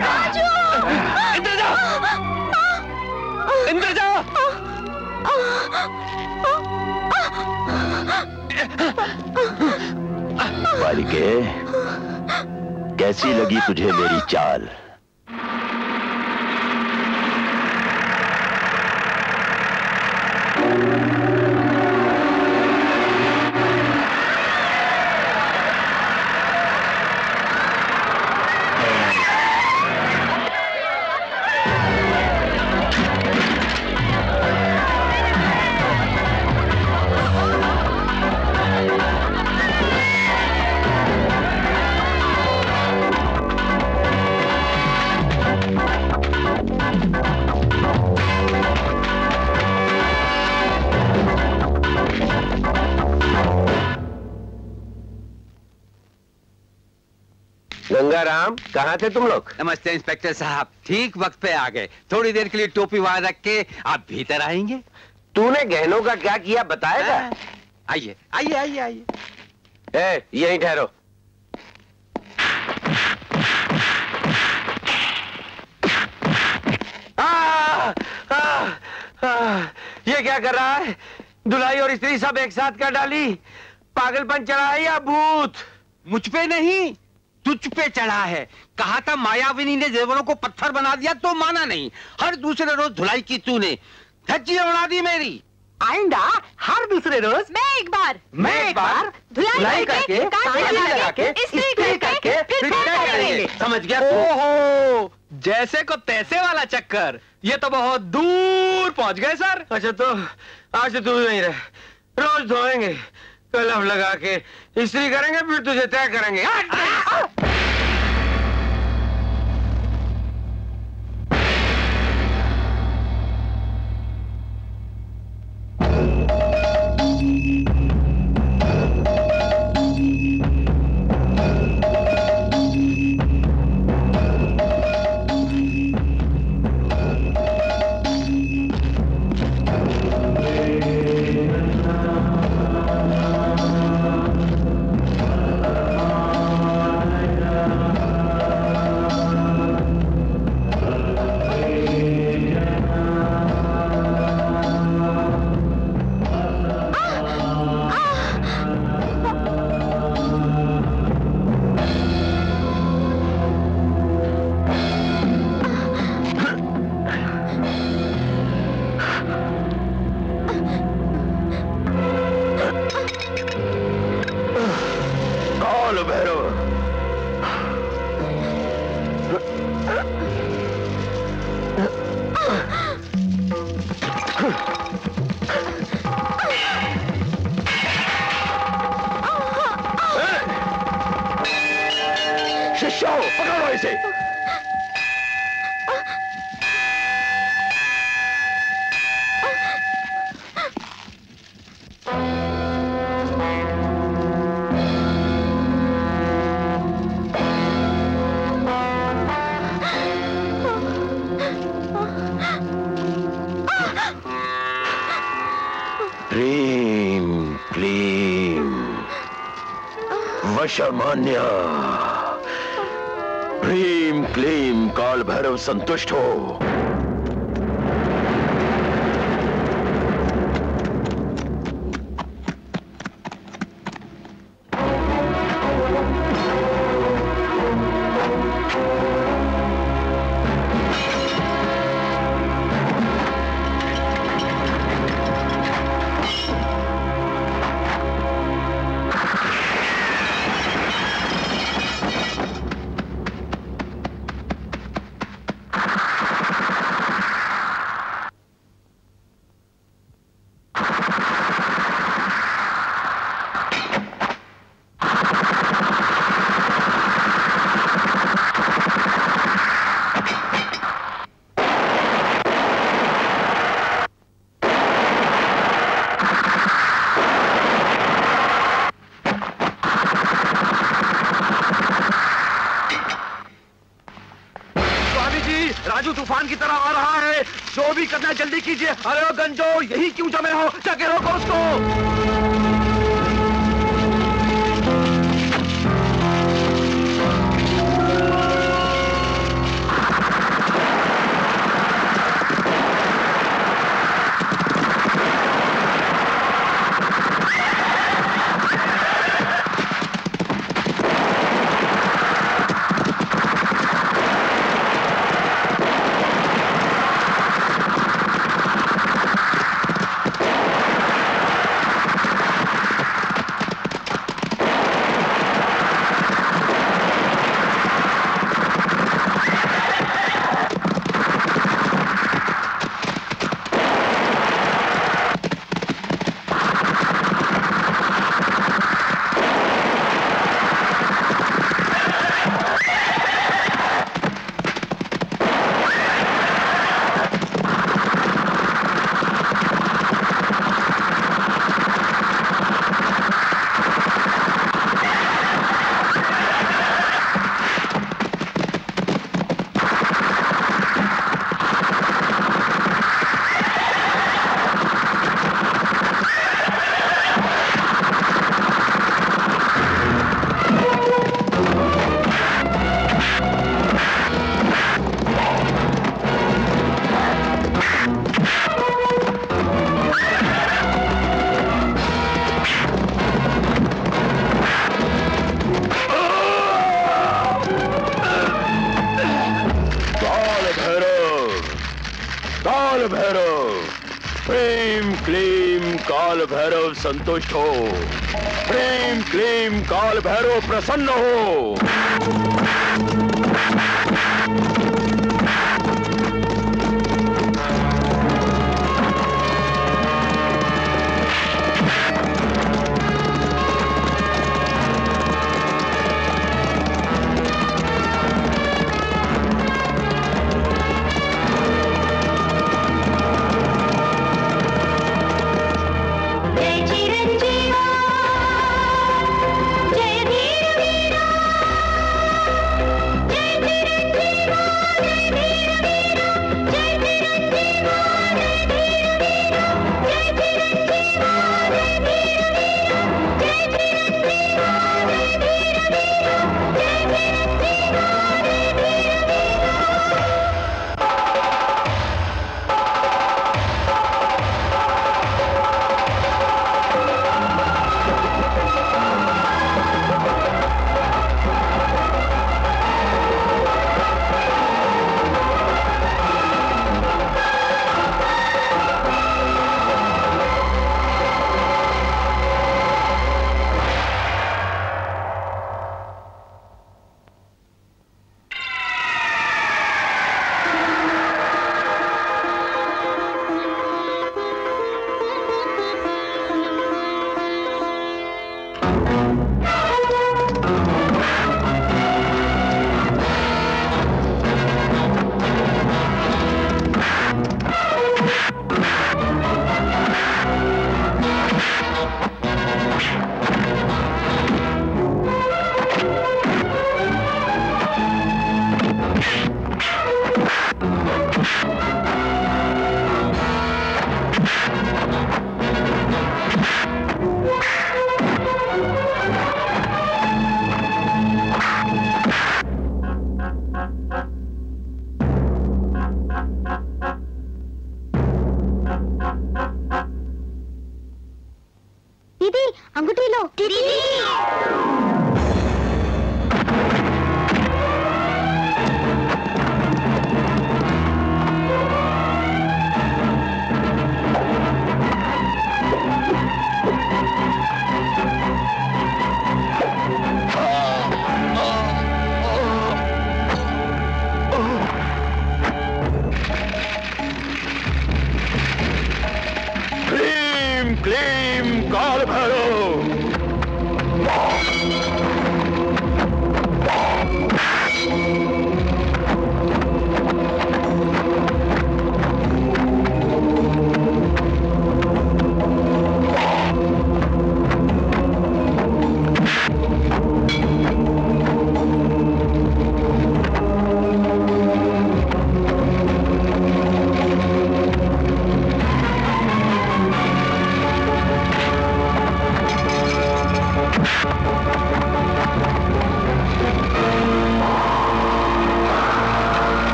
राजू! इधर जाओ! इधर जाओ! बालिके, कैसी लगी तुझे मेरी चाल? गंगाराम, कहाँ थे तुम लोग? नमस्ते इंस्पेक्टर साहब, ठीक वक्त पे आ गए। थोड़ी देर के लिए टोपी वहां रख के आप भीतर आएंगे। तूने गहनों का क्या किया बताएगा? आइए आइए आइए आइए। यहीं ठहरो। ये क्या कर रहा है? दुल्हाई और स्त्री सब एक साथ कर डाली। पागलपन चढ़ा है या भूत? मुझ पे नहीं, तुझ पे चढ़ा है। कहा था मायाविनी ने जेवरों को पत्थर बना दिया तो माना नहीं। हर दूसरे रोज धुलाई की तूने, धज्जियां उड़ा दी मेरी। आइंदा हर दूसरे रोज मैं एक बार धुलाई करके लगा के इस्त्री करके फिर करेंगे। समझ गया? ओहो, जैसे को तैसे वाला चक्कर। ये तो बहुत दूर पहुंच गए सर। अच्छा तो आज से तू नहीं रहे, रोज धोएंगे, कलम लगा के इस्त्री करेंगे, फिर तुझे तय करेंगे। वशमान्या, ह्रीं क्लीं काल भैरव संतुष्ट हो। की तरह आ रहा है। जो भी करना है जल्दी कीजिए। अरे ओ गंजो, यही क्यों जमे हो? जाके रोको उसको। संतुष्ट हो। प्रेम क्लीम काल भैरव प्रसन्न हो।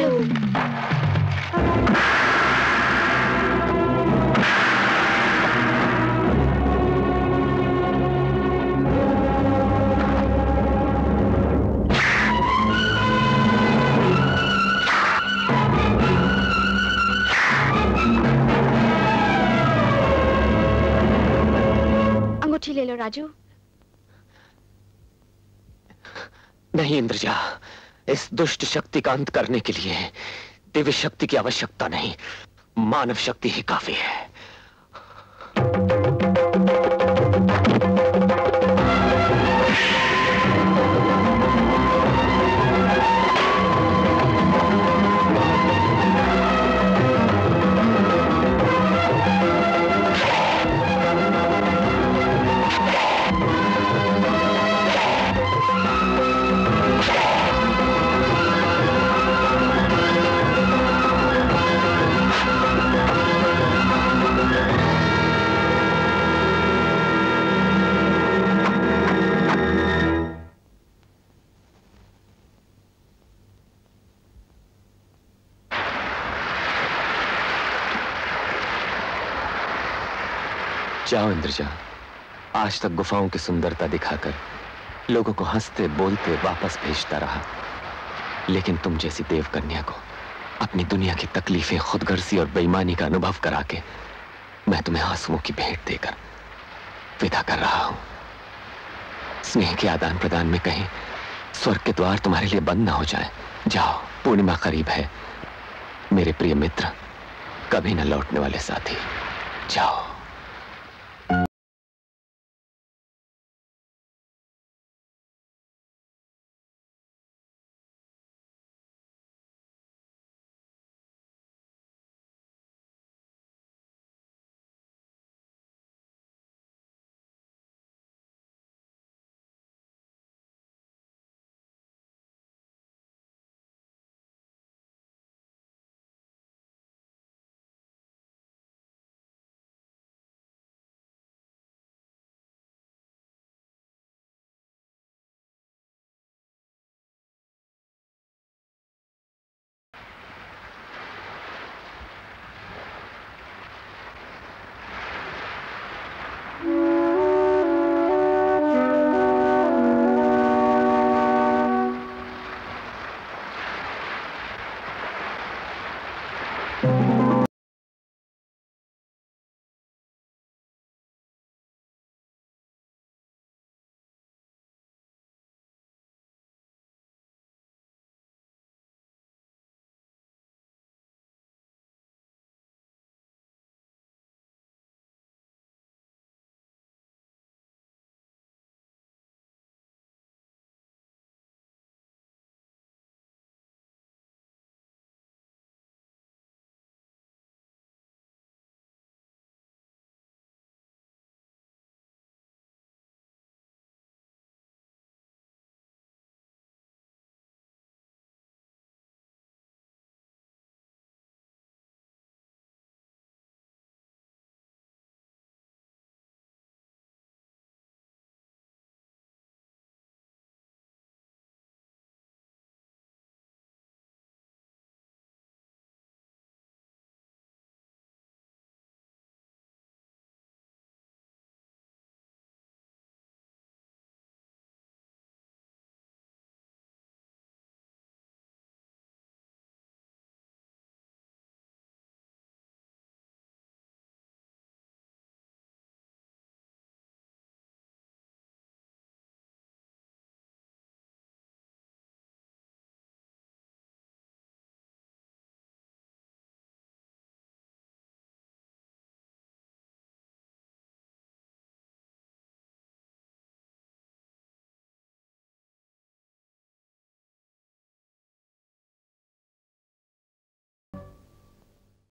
चलो। अंगूठी ले लो राजू। नहीं इंद्रजा, इस दुष्ट शक्ति का अंत करने के लिए दिव्य शक्ति की आवश्यकता नहीं, मानव शक्ति ही काफी है। जाओ इंद्रजा, आज तक गुफाओं की सुंदरता दिखाकर लोगों को हंसते बोलते वापस भेजता रहा, लेकिन तुम जैसी देव कन्या को अपनी दुनिया की तकलीफें, खुदगर्जी और बेईमानी का अनुभव करा के मैं तुम्हें आंसुओं की भेंट देकर विदा कर रहा हूं। स्नेह के आदान प्रदान में कहीं स्वर्ग के द्वार तुम्हारे लिए बंद ना हो जाए। जाओ, पूर्णिमा करीब है। मेरे प्रिय मित्र, कभी न लौटने वाले साथी, जाओ।